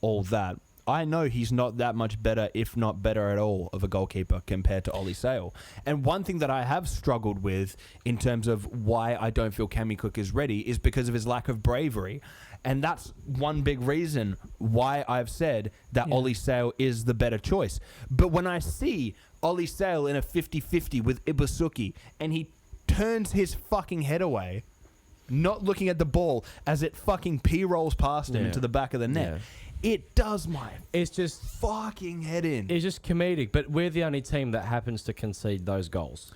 all that. I know he's not that much better, if not better at all, of a goalkeeper compared to Ollie Sale. And one thing that I have struggled with in terms of why I don't feel Cammy Cook is ready is because of his lack of bravery. And that's one big reason why I've said that Ollie Sale is the better choice. But when I see Ollie Sale in a 50-50 with Ibusuki, and he turns his fucking head away, not looking at the ball as it fucking p-rolls past him into the back of the net. It does my fucking head in. It's just comedic, but we're the only team that happens to concede those goals.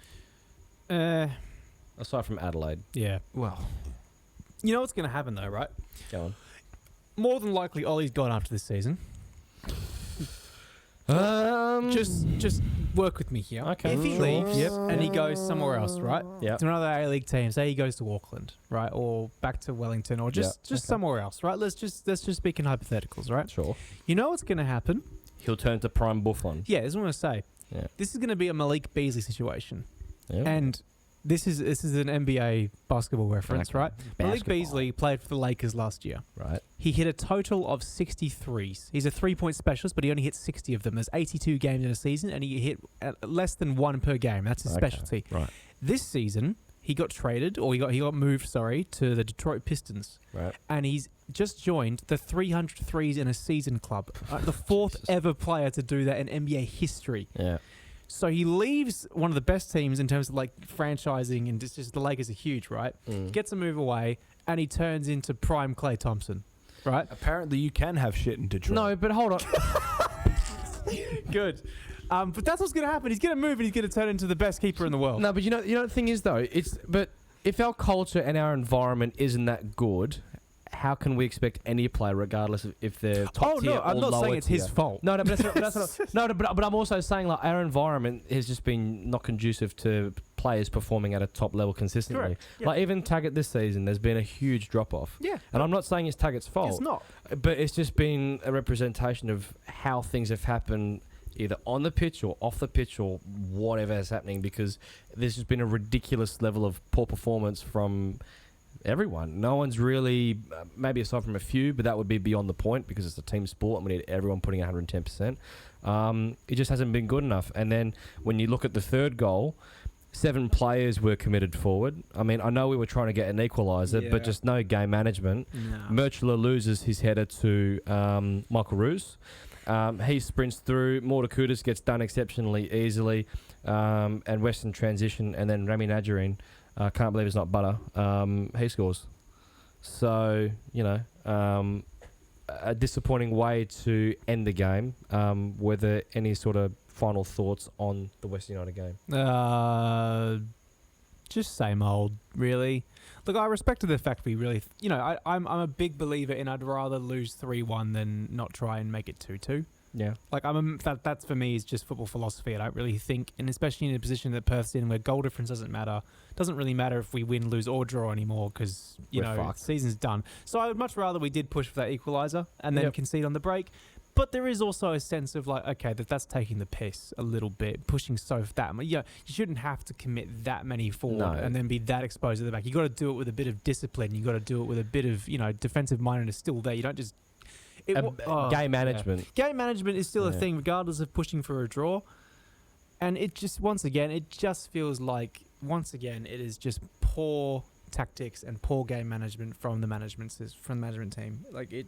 Aside from Adelaide. Yeah. Well, you know what's going to happen though, right? Go on. More than likely, Ollie's gone after this season. Just work with me here. Okay. If he leaves and he goes somewhere else, right? Yeah. To another A-League team, say he goes to Auckland, right, or back to Wellington, or just somewhere else, right? Let's just speak in hypotheticals, right? Sure. You know what's going to happen? He'll turn to prime Buffon. Yeah, that's what I'm going to say. Yeah. This is going to be a Malik Beasley situation, Yeah. and this is an NBA basketball reference, Okay. right? Malik Basketball. Beasley played for the Lakers last year. Right. He hit a total of 63s. He's a three-point specialist, but he only hit 60 of them. There's 82 games in a season, and he hit less than one per game. That's his specialty. Right. This season, he got traded, or he got moved, to the Detroit Pistons. Right. And he's just joined the 300 threes in a season club. The fourth ever player to do that in NBA history. Yeah. So he leaves one of the best teams in terms of like franchising, and just the Lakers are huge, right? Gets a move away, and he turns into prime Klay Thompson, right? apparently you can have shit in Detroit. No, but hold on. Good. But that's what's going to happen. He's going to move, and he's going to turn into the best keeper in the world. No, but you know the thing is though, but if our culture and our environment isn't that good, how can we expect any player, regardless of if they're top tier or I'm not lower saying it's tier? his fault. No, but but I'm also saying like our environment has just been not conducive to players performing at a top level consistently. Correct. Yeah. Like even Taggart this season, there's been a huge drop off. Yeah. And I'm not saying it's Taggart's fault. It's not. But it's just been a representation of how things have happened, either on the pitch or off the pitch or whatever is happening, because there's just been a ridiculous level of poor performance from everyone. No one's really, maybe aside from a few, but that would be beyond the point because it's a team sport and we need everyone putting 110%. It just hasn't been good enough. And then when you look at the third goal, 7 players were committed forward. I mean, I know we were trying to get an equaliser, but just no game management. No. Murchler loses his header to Michael Roos. He sprints through. Mortakutis gets done exceptionally easily. And Western transition, and then Rami Najarine, can't believe it's not butter, he scores. So, a disappointing way to end the game. Were there any sort of final thoughts on the Western United game? Just same old, really. Look, I respected the fact we really, I'm a big believer in I'd rather lose 3-1 than not try and make it 2-2. Yeah. Like that's for me is just football philosophy. I don't really think, and especially in a position that Perth's in where goal difference doesn't matter. Doesn't really matter if we win, lose, or draw anymore because season's done. So I would much rather we did push for that equaliser and then concede on the break. But there is also a sense of like, okay, that's taking the piss a little bit, pushing you shouldn't have to commit that many forward and then be that exposed at the back. You got to do it with a bit of discipline. You got to do it with a bit of defensive mindedness still there. You don't just game management. Yeah. Game management is still a thing, regardless of pushing for a draw. And it just feels like it is just poor tactics and poor game management from the management team. Like it.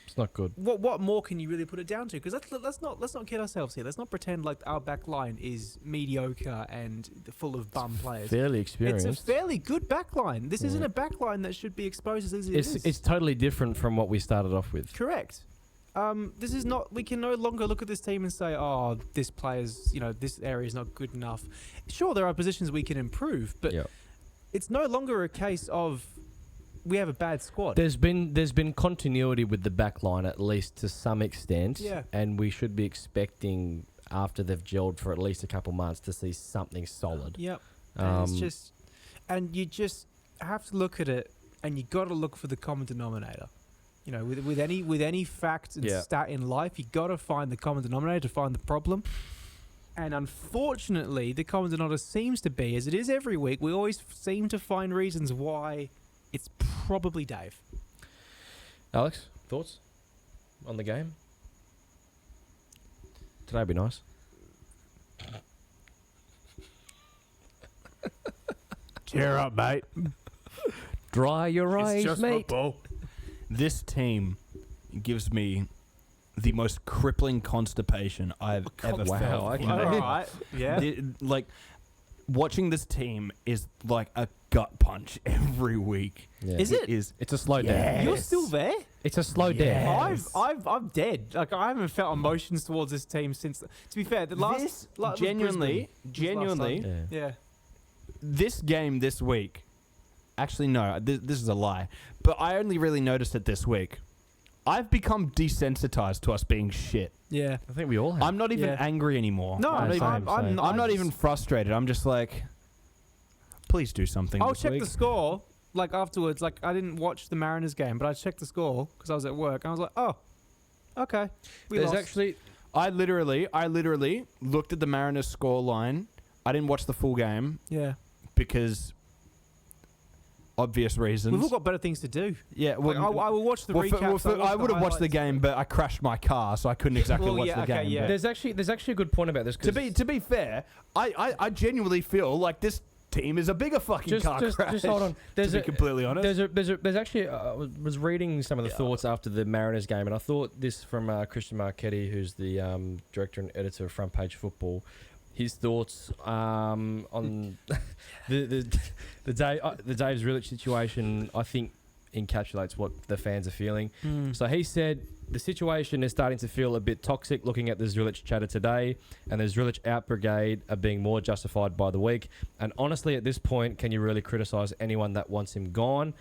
It's not good. What more can you really put it down to? Because let's not kid ourselves here. Let's not pretend like our back line is mediocre and full of bum players. Fairly experienced. It's a fairly good back line. This isn't a back line that should be exposed as it is. It's totally different from what we started off with. Correct. This is not. We can no longer look at this team and say, "Oh, this player's, this area is not good enough." Sure, there are positions we can improve, but it's no longer a case of we have a bad squad. There's been continuity with the back line, at least to some extent. Yeah. And we should be expecting, after they've gelled for at least a couple months, to see something solid. Yep. And you just have to look at it, and you got to look for the common denominator. With any fact and stat in life, you got to find the common denominator to find the problem. And unfortunately, the common denominator seems to be, as it is every week, we always seem to find reasons why it's probably Dave. Alex, thoughts on the game? Today would be nice. Cheer up, mate. Dry your eyes, It's just mate. football. This team gives me the most crippling constipation I've ever wow, felt. okay. All right. Yeah. Like, watching this team is like a gut punch every week. Yeah. Is it? It's a slow death. You're still there? It's a slow death. Yes. I'm dead. Like, I haven't felt emotions towards this team since. To be fair, the last This was genuinely, Brisbane. Yeah. Yeah. this game this week. Actually, no, this is a lie. But I only really noticed it this week. I've become desensitized to us being shit. Yeah. I think we all have. I'm not even Yeah. angry anymore. No, I'm same. not even frustrated. I'm just like, please do something. I'll this check week. the score. Like afterwards, like I didn't watch the Mariners game, but I checked the score because I was at work. And I was like, oh, okay. There's lost. actually I literally looked at the Mariners score line. I didn't watch the full game Yeah. because obvious reasons. We've all got better things to do. Yeah, Like, I will watch the recaps. I would have watched the game, but I crashed my car, so I couldn't exactly Well, watch yeah, the okay, game. yeah. but- there's actually a good point about this. To be fair, I genuinely feel like this team is a bigger fucking car crash. Just hold on. There's to be completely honest. There's actually I was reading some of the thoughts after the Mariners game, and I thought this from Christian Marchetti, who's the director and editor of Front Page Football. His thoughts on the Dave's Rilich situation, I think, encapsulates what the fans are feeling. So he said the situation is starting to feel a bit toxic looking at the Zrilich chatter today, and the Zrilich out brigade are being more justified by the week. And honestly, at this point, can you really criticise anyone that wants him gone?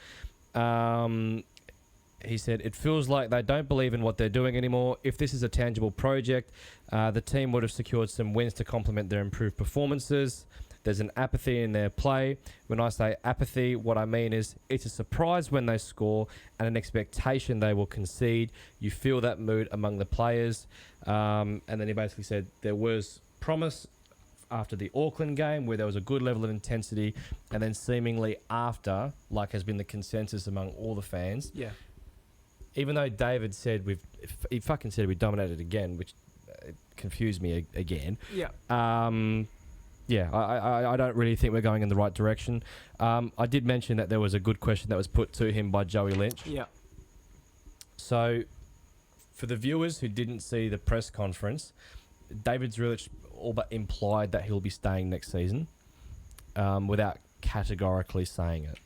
He said, it feels like they don't believe in what they're doing anymore. If this is a tangible project, the team would have secured some wins to complement their improved performances. There's an apathy in their play. When I say apathy, what I mean is it's a surprise when they score and an expectation they will concede. You feel that mood among the players. And then he basically said there was promise after the Auckland game where there was a good level of intensity, and then seemingly after, like has been the consensus among all the fans, Yeah. even though David said he fucking said we dominated again, which confused me again. Yeah. Yeah, I don't really think we're going in the right direction. I did mention that there was a good question that was put to him by Joey Lynch. Yeah. So, for the viewers who didn't see the press conference, David Zrilich all but implied that he'll be staying next season, without categorically saying it.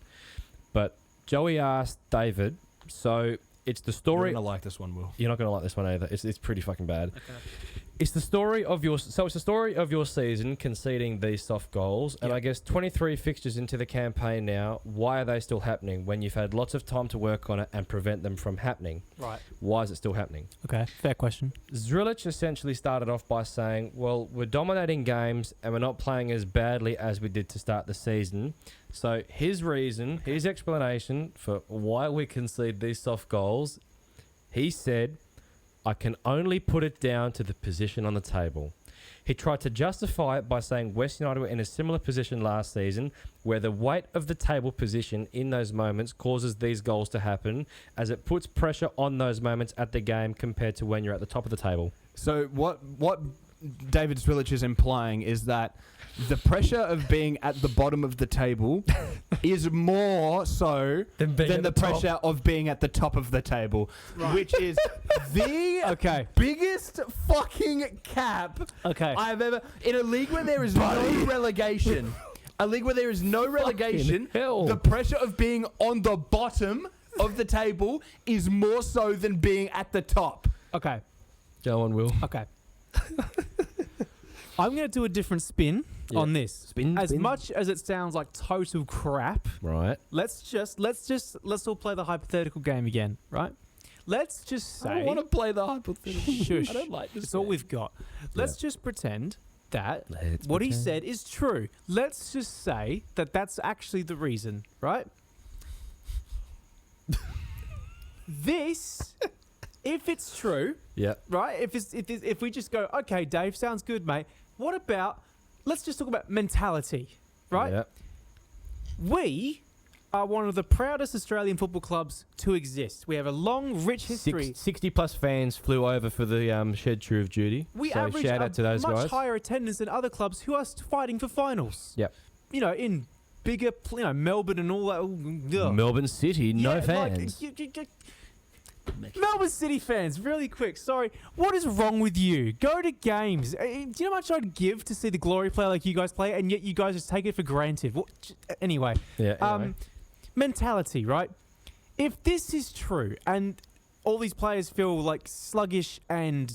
But Joey asked David, so it's the story. You're gonna like this one, Will. You're not gonna like this one either. It's pretty fucking bad. Okay. It's the story of your season conceding these soft goals, and Yep. I guess 23 fixtures into the campaign now. Why are they still happening when you've had lots of time to work on it and prevent them from happening? Right. Why is it still happening? Okay. Fair question. Zrilich essentially started off by saying, well, we're dominating games and we're not playing as badly as we did to start the season. So his explanation for why we concede these soft goals, he said, I can only put it down to the position on the table. He tried to justify it by saying West United were in a similar position last season, where the weight of the table position in those moments causes these goals to happen, as it puts pressure on those moments at the game compared to when you're at the top of the table. So what David Zrilich is implying is that the pressure of being at the bottom of the table is more so than the pressure of being at the top of the table, which is the biggest fucking cap I've ever in a league where there is no relegation. A league where there is no relegation, the pressure of being on the bottom of the table is more so than being at the top. Okay. Go on, Will. Okay. I'm going to do a different spin on this. Spin. Much as it sounds like total crap, Right. let's all play the hypothetical game again, right? Let's just say I don't want to play the hypothetical. Shush. I don't like this. It's all we've got. Let's just pretend that Let's what he pretend. said is true. Let's just say that that's actually the reason, right? This, if it's true, Yeah. right? If we just go, okay, Dave, sounds good, mate. What about? Let's just talk about mentality, right? Yeah. We are one of the proudest Australian football clubs to exist. We have a long, rich history. 60 plus fans flew over for the shed tour of duty. We so average shout out to those much guys. higher attendance than other clubs who are fighting for finals. Yep. You know, in bigger, Melbourne and all that. Ugh. Melbourne City, no Yeah, fans. Like, Melbourne City fans, really quick. Sorry, what is wrong with you? Go to games. Do you know how much I'd give to see the Glory play like you guys play, and yet you guys just take it for granted? Anyway, mentality, right? If this is true, and all these players feel like sluggish and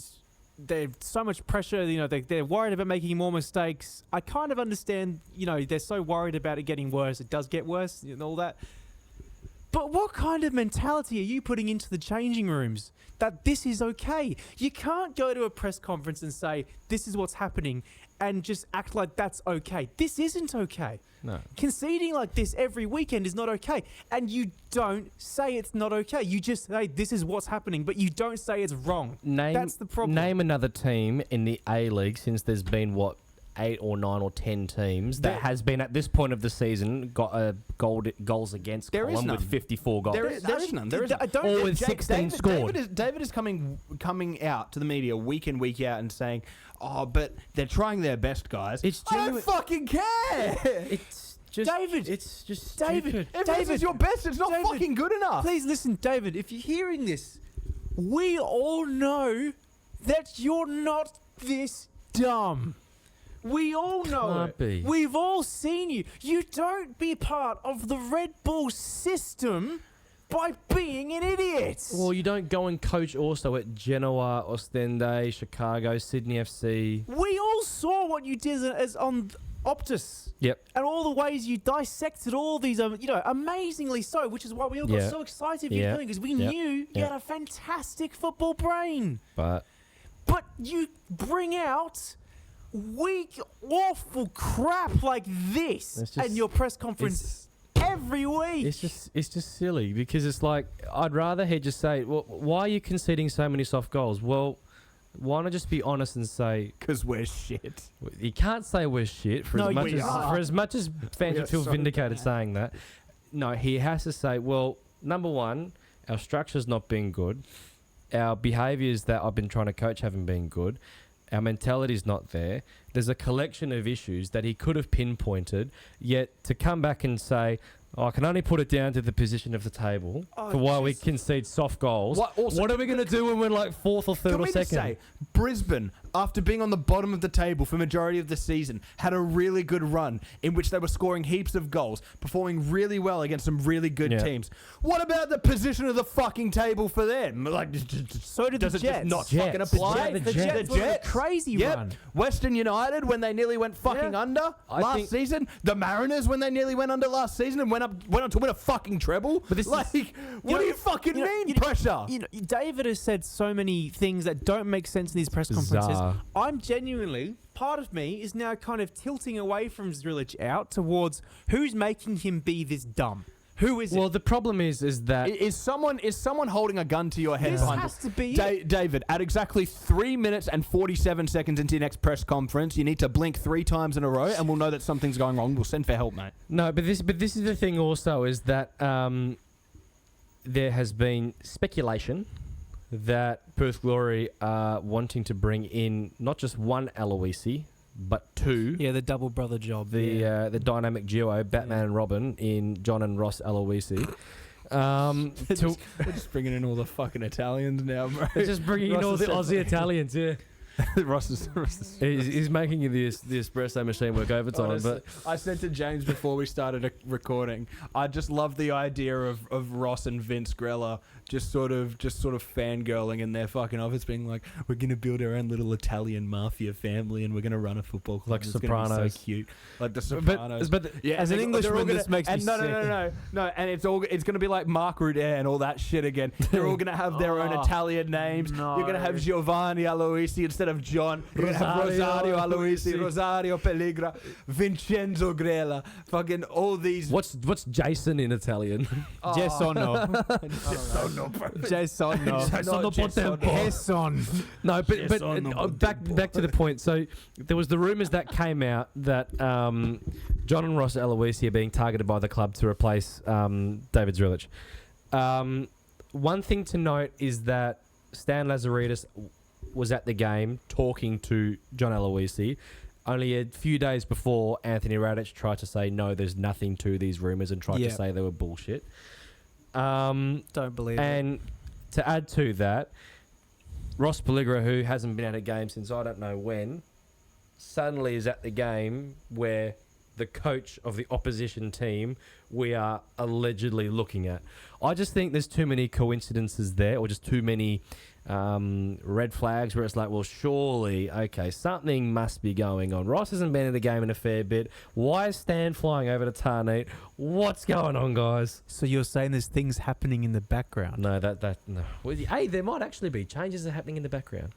they're so much pressure, they're worried about making more mistakes. I kind of understand, they're so worried about it getting worse. It does get worse and all that. But what kind of mentality are you putting into the changing rooms that this is okay? You can't go to a press conference and say, this is what's happening, and just act like that's okay. This isn't okay. No. Conceding like this every weekend is not okay. And you don't say it's not okay. You just say, this is what's happening, but you don't say it's wrong. That's the problem. Name another team in the A-League since there's been, 8 or 9 or 10 teams that has been at this point of the season got a goals against column with 54 goals. There is none. Or with 16 scored. David is coming out to the media week in, week out and saying, "Oh, but they're trying their best, guys." I don't fucking care. It's just David. It's just David. stupid. If this is your best, it's not David, fucking good enough. Please listen, David. If you're hearing this, we all know that you're not this dumb. We all know Can't it. be. We've all seen you. You don't be part of the Red Bull system by being an idiot. Well, you don't go and coach also at Genoa, Ostende, Chicago, Sydney FC. We all saw what you did as on Optus. Yep. And all the ways you dissected all these, amazingly so, which is why we all got so excited for you doing, because we knew you had a fantastic football brain. But you bring out weak, awful crap like this at your press conference every week. It's just silly, because it's like, I'd rather he just say, well, why are you conceding so many soft goals? Well, why not just be honest and say, because we're shit. You can't say we're shit for as much as fans would feel vindicated saying that. No, he has to say, well, number one, our structure's not been good. Our behaviours that I've been trying to coach haven't been good. Our mentality's not there. There's a collection of issues that he could have pinpointed, yet to come back and say, I can only put it down to the position of the table for why we concede soft goals. What are we going to do when we're like 4th or 3rd or 2nd? Say, Brisbane, after being on the bottom of the table for majority of the season, had a really good run in which they were scoring heaps of goals, performing really well against some really good teams. What about the position of the fucking table for them? Like, so did the Jets. It just not fucking apply? The Jets were a crazy run. Western United, when they nearly went fucking under last season. The Mariners, when they nearly went under last season and went on to win a fucking treble. But this what do you fucking mean, pressure? David has said so many things that don't make sense in these press conferences. I'm genuinely, part of me is now kind of tilting away from Zrilic out towards who's making him be this dumb. Who is it? Well, the problem is that is someone holding a gun to your head? This has to be David. At exactly 3 minutes and 47 seconds into your next press conference, you need to blink 3 times in a row, and we'll know that something's going wrong. We'll send for help, mate. No, but this is the thing. Also, is that there has been speculation that Perth Glory are wanting to bring in not just one Aloisi, but 2. Yeah, the double brother job. The dynamic duo, Batman and Robin, in John and Ross Aloisi. We're just bringing in all the fucking Italians now, bro. They're just bringing in all the Aussie Italians, yeah. Ross is he's making the espresso machine work overtime. Honestly, but I said to James before we started recording, I just love the idea of Ross and Vince Grella just sort of fangirling in their fucking office, being like, "We're gonna build our own little Italian mafia family, and we're gonna run a football club. Like Sopranos, so cute, like the Sopranos." But as an Englishman, this makes me sick. No, and it's gonna be like Mark Ruder and all that shit again. They're all gonna have their own Italian names. No. You're gonna have Giovanni Aloisi instead of John. You're gonna have Rosario Aloisi, Rosario Pellegra, Vincenzo Grella, fucking all these. What's Jason in Italian? Gessono. No, but back to the point. So there was the rumours that came out that John and Ross Aloisi are being targeted by the club to replace David Zrilic. One thing to note is that Stan Lazaridis was at the game talking to John Aloisi only a few days before Anthony Radic tried to say, no, there's nothing to these rumours, and tried to say they were bullshit. Don't believe and it. to add to that, Ross Pelligra, who hasn't been at a game since I don't know when, suddenly is at the game where the coach of the opposition team we are allegedly looking at. I just think there's too many coincidences there, or just too many red flags where it's like, well, surely, okay, something must be going on. Ross hasn't been in the game in a fair bit. Why is Stan flying over to Tarneet? What's going on, guys? So you're saying there's things happening in the background? No, no. Well, hey, there might actually be changes that are happening in the background.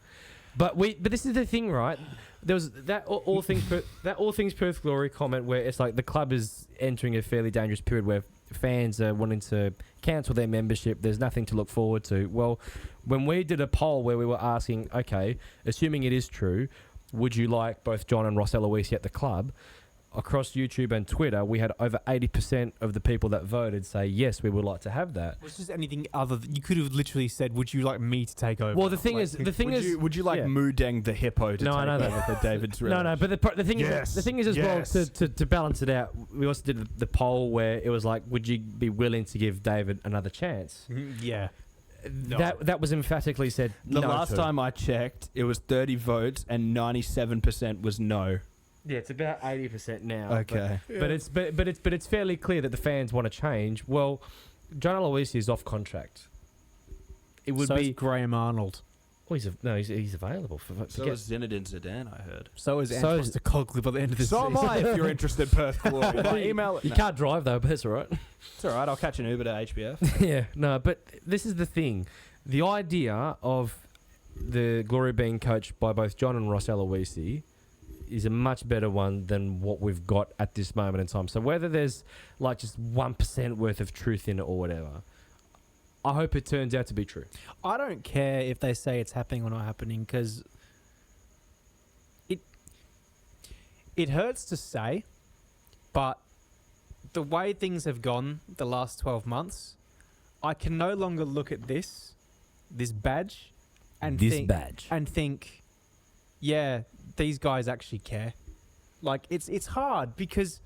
But this is the thing, right? There was that all things Perth Glory comment where it's like the club is entering a fairly dangerous period where fans are wanting to cancel their membership. There's nothing to look forward to. Well, when we did a poll where we were asking, okay, assuming it is true, would you like both John and Ross Eloise at the club? Across YouTube and Twitter, we had over 80% of the people that voted say, yes, we would like to have that. Was just anything other than, you could have literally said, would you like me to take over? Well, the thing is, would you like Moodeng the hippo to take over for David's No, but the thing is as well, to balance it out, we also did the poll where it was like, would you be willing to give David another chance? Yeah. No. That was emphatically said. The last time I checked, it was 30 votes and 97% was no. Yeah, it's about 80% now. Okay, but it's fairly clear that the fans want to change. Well, John Aloisi is off contract. It would be Graham Arnold. Well, he's available for. So is Zinedine Zidane, I heard. So is Postecoglou by the end of this season. So am I. If you're interested, Perth Glory. By email. You can't drive though, but it's all right. It's all right. I'll catch an Uber to HBF. Yeah, no, but this is the thing. The idea of the Glory being coached by both John and Ross Aloisi is a much better one than what we've got at this moment in time. So whether there's like just 1% worth of truth in it or whatever, I hope it turns out to be true. I don't care if they say it's happening or not happening, because it hurts to say, but the way things have gone the last 12 months, I can no longer look at this badge and think, yeah, these guys actually care. Like, it's hard because,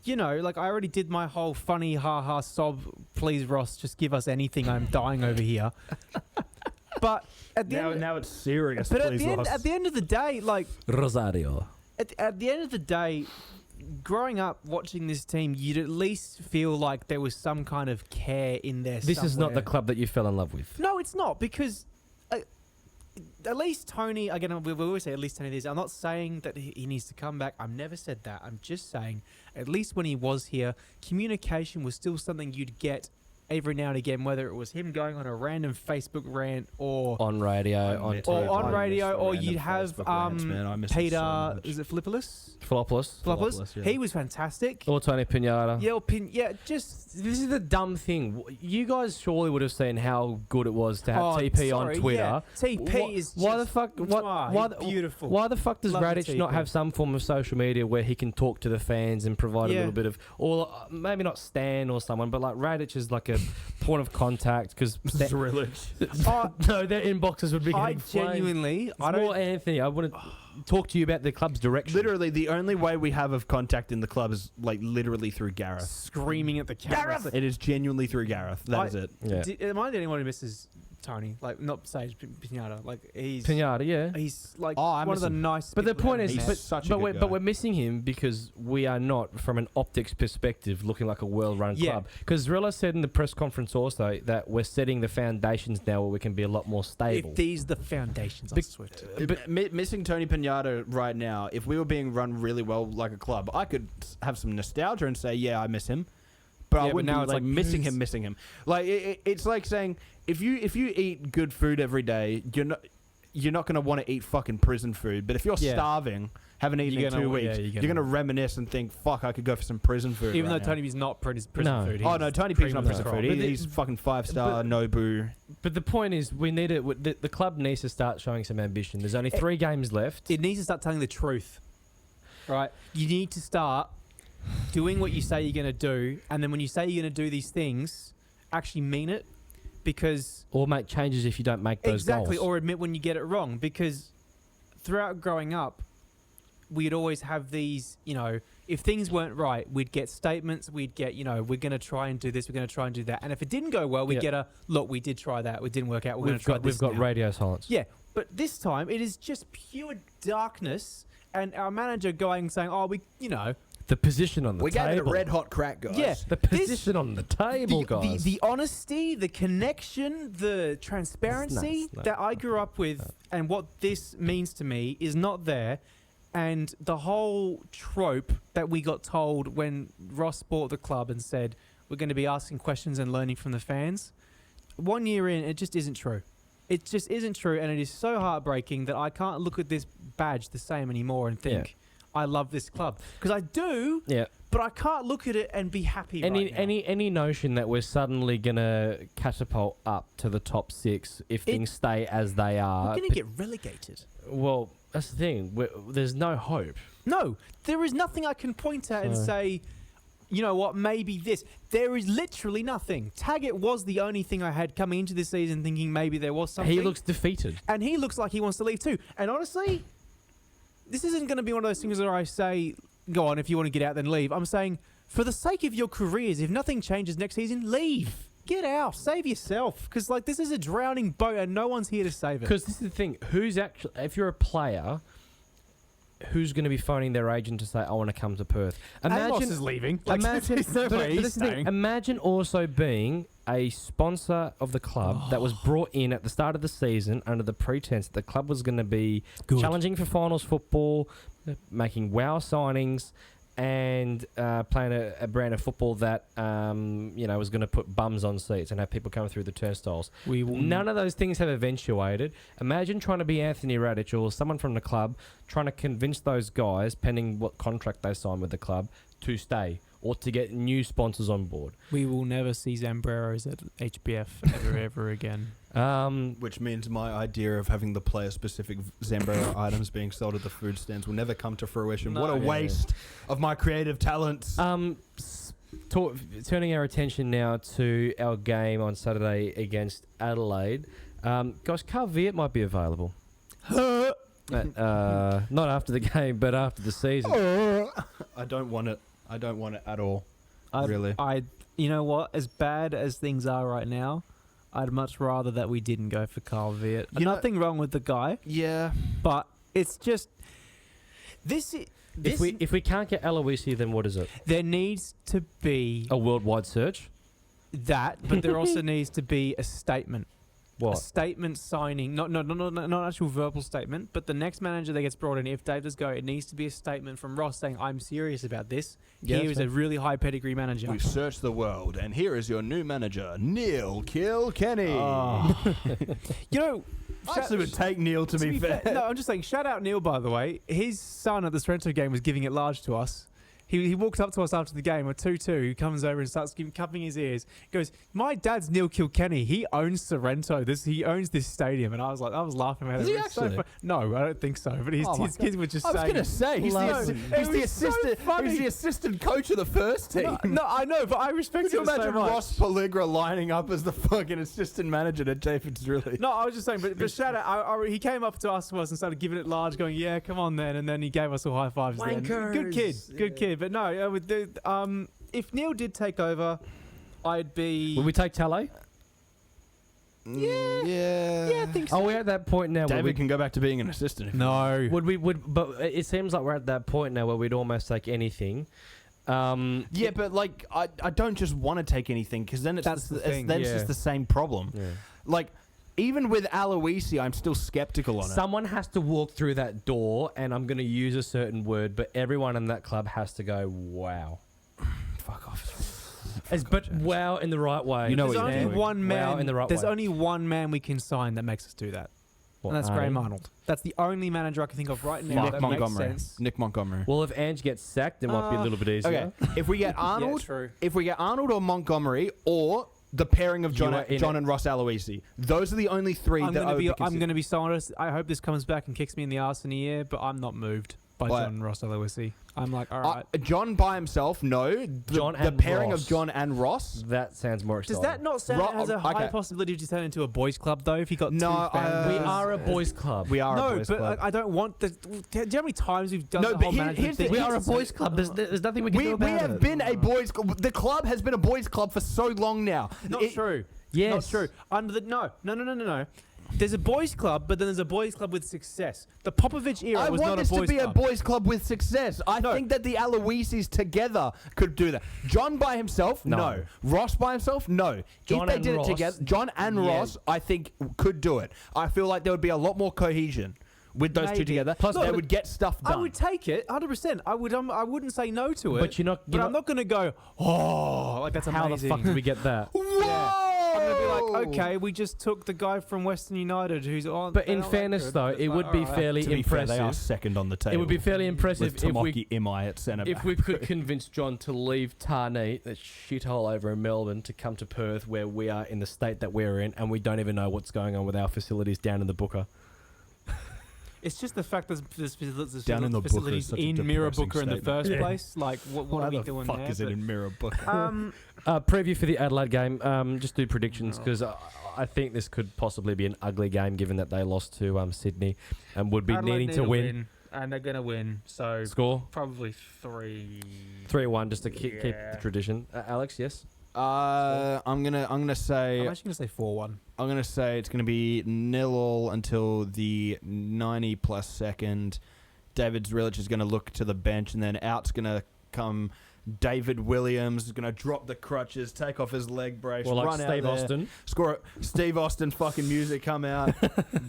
you know, like I already did my whole funny ha-ha sob, please Ross, just give us anything, I'm dying over here. But at the end, now it's serious. But please, at the end of the day, like Rosario. At the end of the day, growing up watching this team, you'd at least feel like there was some kind of care in there. This is not the club that you fell in love with. No, it's not, because at least Tony, again, we always say at least Tony this. I'm not saying that he needs to come back. I've never said that. I'm just saying at least when he was here, communication was still something you'd get every now and again, whether it was him going on a random Facebook rant or on radio, or you'd have Peter, is it Philippoulos? Yeah. He was fantastic. Or Tony Pinata. Just this is the dumb thing. You guys surely would have seen how good it was to have TP on Twitter. Yeah. TP is just, why the fuck? beautiful. Why the fuck does Radic not have some form of social media where he can talk to the fans and provide a little bit of, or maybe not Stan or someone, but like Radic is like a point of contact, because no, their inboxes would be getting genuinely Anthony, I want to talk to you about the club's direction. Literally, the only way we have of contact in the club is like literally through Gareth. Screaming at the camera. It is genuinely through Gareth. That is it. Yeah. Am I the only one who misses Tony? Like, not Sage Pinata. Like, he's Pinata, yeah. He's like one of the nice. But the point is, but we're missing him because we are not, from an optics perspective, looking like a well-run club. Because Rella said in the press conference also that we're setting the foundations now where we can be a lot more stable. If these are the foundations, I swear. But missing Tony Pinata right now, if we were being run really well like a club, I could have some nostalgia and say, yeah, I miss him. But I wouldn't, now it's like missing him. Like it's like saying if you eat good food every day, you're not going to want to eat fucking prison food. But if you're starving, haven't eaten in 2 weeks, you're going to reminisce and think, fuck, I could go for some prison food. Even though Tony P's not prison food. Oh no, Tony P's not prison food. He's fucking 5-star Nobu. But the point is, we need it. The club needs to start showing some ambition. There's only 3 games left. It needs to start telling the truth, right? You need to start doing what you say you're going to do, and then when you say you're going to do these things, actually mean it, because or make changes if you don't make those goals. Exactly, or admit when you get it wrong. Because throughout growing up, we'd always have these, if things weren't right, we'd get statements, we'd get, we're going to try and do this, we're going to try and do that. And if it didn't go well, we'd get a, look, we did try that, it didn't work out, we're going to try this We've got now. radio silence. Yeah, but this time it is just pure darkness and our manager saying, oh, The position on the We table. gave it a red hot crack, guys. Yeah, The position on the table, the, guys. The honesty, the connection, the transparency It's nuts. that I grew up with and what this means to me is not there. And the whole trope that we got told when Ross bought the club and said, we're going to be asking questions and learning from the fans, 1 year in, it just isn't true. It just isn't true. And it is so heartbreaking that I can't look at this badge the same anymore and think, I love this club. Because I do, but I can't look at it and be happy right now. Any notion that we're suddenly going to catapult up to the top 6 if things stay as they are. We're going to get relegated. Well, that's the thing. There's no hope. No, there is nothing I can point at and say, you know what, maybe this. There is literally nothing. Taggart was the only thing I had coming into this season thinking maybe there was something. He looks defeated. And he looks like he wants to leave too. And honestly, this isn't going to be one of those things where I say, go on, if you want to get out, then leave. I'm saying, for the sake of your careers, if nothing changes next season, leave. Get out. Save yourself. Because, this is a drowning boat and no one's here to save it. Because this is the thing. Who's actually, if you're a player, who's going to be phoning their agent to say, I want to come to Perth? Amos is leaving. Imagine, there's no way he's staying. Imagine also being a sponsor of the club that was brought in at the start of the season under the pretense that the club was going to be challenging for finals football, making wow signings, and playing a brand of football that was going to put bums on seats and have people coming through the turnstiles. None of those things have eventuated. Imagine trying to be Anthony Radic or someone from the club trying to convince those guys, pending what contract they sign with the club, to stay or to get new sponsors on board. We will never see Zambreros at HBF ever again. Which means my idea of having the player-specific Zambrero items being sold at the food stands will never come to fruition. No. What a waste of my creative talents. Turning our attention now to our game on Saturday against Adelaide. Guys, Carl Viet might be available. Not after the game, but after the season. I don't want it. I don't want it at all. Really. You know what? As bad as things are right now, I'd much rather that we didn't go for Carl Viet. Nothing wrong with the guy. Yeah. But it's just... If we can't get Aloisi, then what is it? There needs to be... A worldwide search? That, but there also needs to be a statement. What? A statement signing, not an actual verbal statement, but the next manager that gets brought in, if Dave does go, it needs to be a statement from Ross saying, I'm serious about this. Yeah, he is a really high pedigree manager. We've searched the world, and here is your new manager, Neil Kilkenny. I actually would take Neil to be fair. No, I'm just saying, shout out Neil, by the way. His son at the Sorrento game was giving it large to us. He walked up to us after the game, a 2-2. He comes over and starts cupping his ears. He goes, my dad's Neil Kilkenny. He owns Sorrento. He owns this stadium. And I was laughing at it. Is he It was so actually? No, I don't think so. But his kids were just saying. I was going to say, he's the assistant coach of the first team. No, I know, but I respect Could you him so imagine much. Ross Pelligra lining up as the fucking assistant manager to Jaffin's really? No, I was just saying, but shout out. He came up to us and started giving it large, going, yeah, come on then. And then he gave us all high fives then. Good kid. But no, if Neil did take over, I'd be... Will we take Talay? Yeah, I think so. Are we at that point now? David can go back to being an assistant. No. But it seems like we're at that point now where we'd almost take anything. Yeah, but I don't just want to take anything because then it's just the same problem. Yeah. Even with Aloisi, I'm still skeptical on it. Someone has to walk through that door, and I'm going to use a certain word, but everyone in that club has to go, wow. Fuck off. But wow in the right way. You know There's what only one man. Wow in the right There's way. only one man we can sign that makes us do that. What, And that's Arnie? Graham Arnold. That's the only manager I can think of right now Nick that Montgomery. makes sense. Nick Montgomery. Well, if Ange gets sacked, it might be a little bit easier. Okay, if we get Arnold, true. if we get Arnold or Montgomery or the pairing of John and Ross Aloisi, those are the only three I'm that I would be going to be so honest. I hope this comes back and kicks me in the arse in a year, but I'm not moved. by John Ross Aloisi. I'm like, all right. John by himself, no. The pairing of John and Ross. That sounds more exciting. Does that not sound has a high possibility to turn into a boys' club though? If you got two fans, we are a boys' club. We are a boys' club. No, but I don't want the. Do you know how many times we've done the but whole management thing? We are a boys' club. There's nothing we can do about it. We have been a boys' club. The club has been a boys' club for so long now. Not true. Yes. Not true. Under the no. There's a boys' club, but then there's a boys' club with success. The Popovich era was not a boys' club. I want this to be a boys' club with success. I think that the Aloisis together could do that. John by himself, no. Ross by himself, no. If they did it together, John and Ross, I think, could do it. I feel like there would be a lot more cohesion with those two together. Plus, they would get stuff done. I would take it, 100%. I wouldn't say no to it. But I'm not going to go, like that's amazing. How the fuck did we get that? Whoa! Yeah. I'm going to be like, okay, we just took the guy from Western United who's on. But in fairness, though, it would be fairly impressive. They are second on the table. It would be fairly impressive if we at centre back. If we could convince John to leave Tarneit, that shithole over in Melbourne, to come to Perth, where we are in the state that we're in, and we don't even know what's going on with our facilities down in the Booker. It's just the fact that there's down in the facilities in Mirrabooka in the first place. Like, what are we doing there? What the fuck is it in Mirrabooka? Preview for the Adelaide game. Just do predictions, because I think this could possibly be an ugly game, given that they lost to Sydney and would be Adelaide needing to win. And they're going to win. So score? Probably 3-1, just to keep the tradition. Alex, yes? I'm gonna say. I'm actually gonna say 4-1. I'm gonna say it's gonna be 0-0 until the 90+ second. David Zrilic is gonna look to the bench, and then out's gonna come. David Williams is gonna drop the crutches, take off his leg brace, run out Steve there, Austin. Score it. Steve Austin fucking music come out.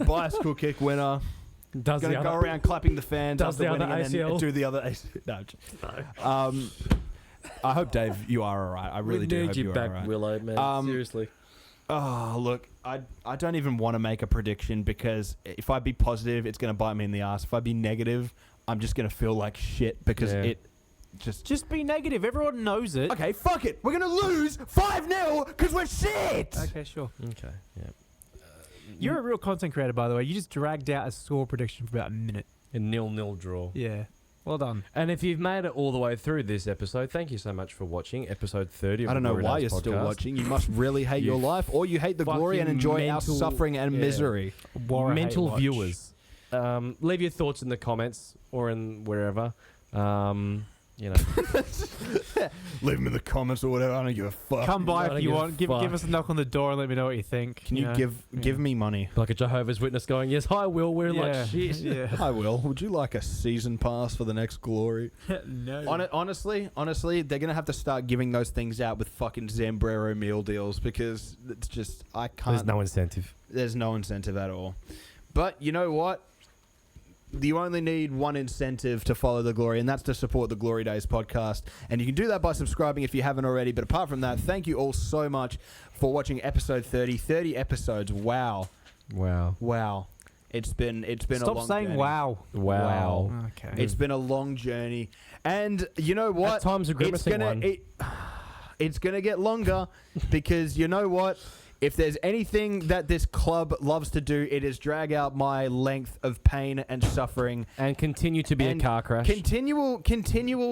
Bicycle kick winner. Gonna go around clapping the fans. Does the other ACL? And do the other ACL? No. I hope, Dave, you are all right. I really do hope you are all right. Willow, man. Seriously. Oh, look, I don't even want to make a prediction, because if I be positive, it's going to bite me in the ass. If I be negative, I'm just going to feel like shit, because it just be negative. Everyone knows it. Okay, fuck it. We're going to lose 5-0 because we're shit. Okay, sure. Okay, yeah. You're a real content creator, by the way. You just dragged out a score prediction for about a minute. A 0-0 draw. Yeah. Well done. And if you've made it all the way through this episode, thank you so much for watching episode 30 of I don't know why you're podcast. still watching. You must really hate your life, or you hate the glory and enjoy our suffering and misery. Mental viewers. Leave your thoughts in the comments or in wherever. You know. Leave them in the comments or whatever. I don't give a fuck. Come by if you want. Give us a knock on the door and let me know what you think. Can you give me money? Like a Jehovah's Witness going, yes, hi, Will. We're like shit. Yeah. Hi, Will. Would you like a season pass for the next Glory? No. Honestly, they're going to have to start giving those things out with fucking Zambrero meal deals, because it's just, I can't. There's no incentive. There's no incentive at all. But you know what? You only need one incentive to follow the Glory, and that's to support the Glory Days podcast. And you can do that by subscribing if you haven't already. But apart from that, thank you all so much for watching episode 30. 30 episodes. Wow. It's been a long Stop saying journey. Wow. Okay. It's been a long journey. And you know what? At times a grimacing one. It's going to get longer, because you know what? If there's anything that this club loves to do, it is drag out my length of pain and suffering. And continue to be a car crash. Continual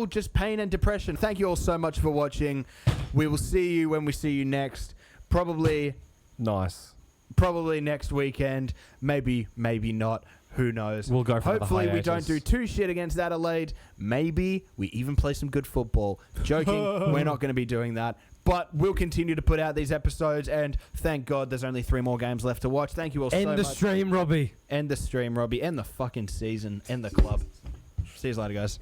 just pain and depression. Thank you all so much for watching. We will see you when we see you next. Probably next weekend. Maybe not. Who knows? We'll go for Hopefully we don't do too shit against Adelaide. Maybe we even play some good football. Joking. We're not going to be doing that. But we'll continue to put out these episodes, and thank God there's only 3 more games left to watch. Thank you all so much. End the stream, Robbie. End the stream, Robbie. End the fucking season. End the club. See you later, guys.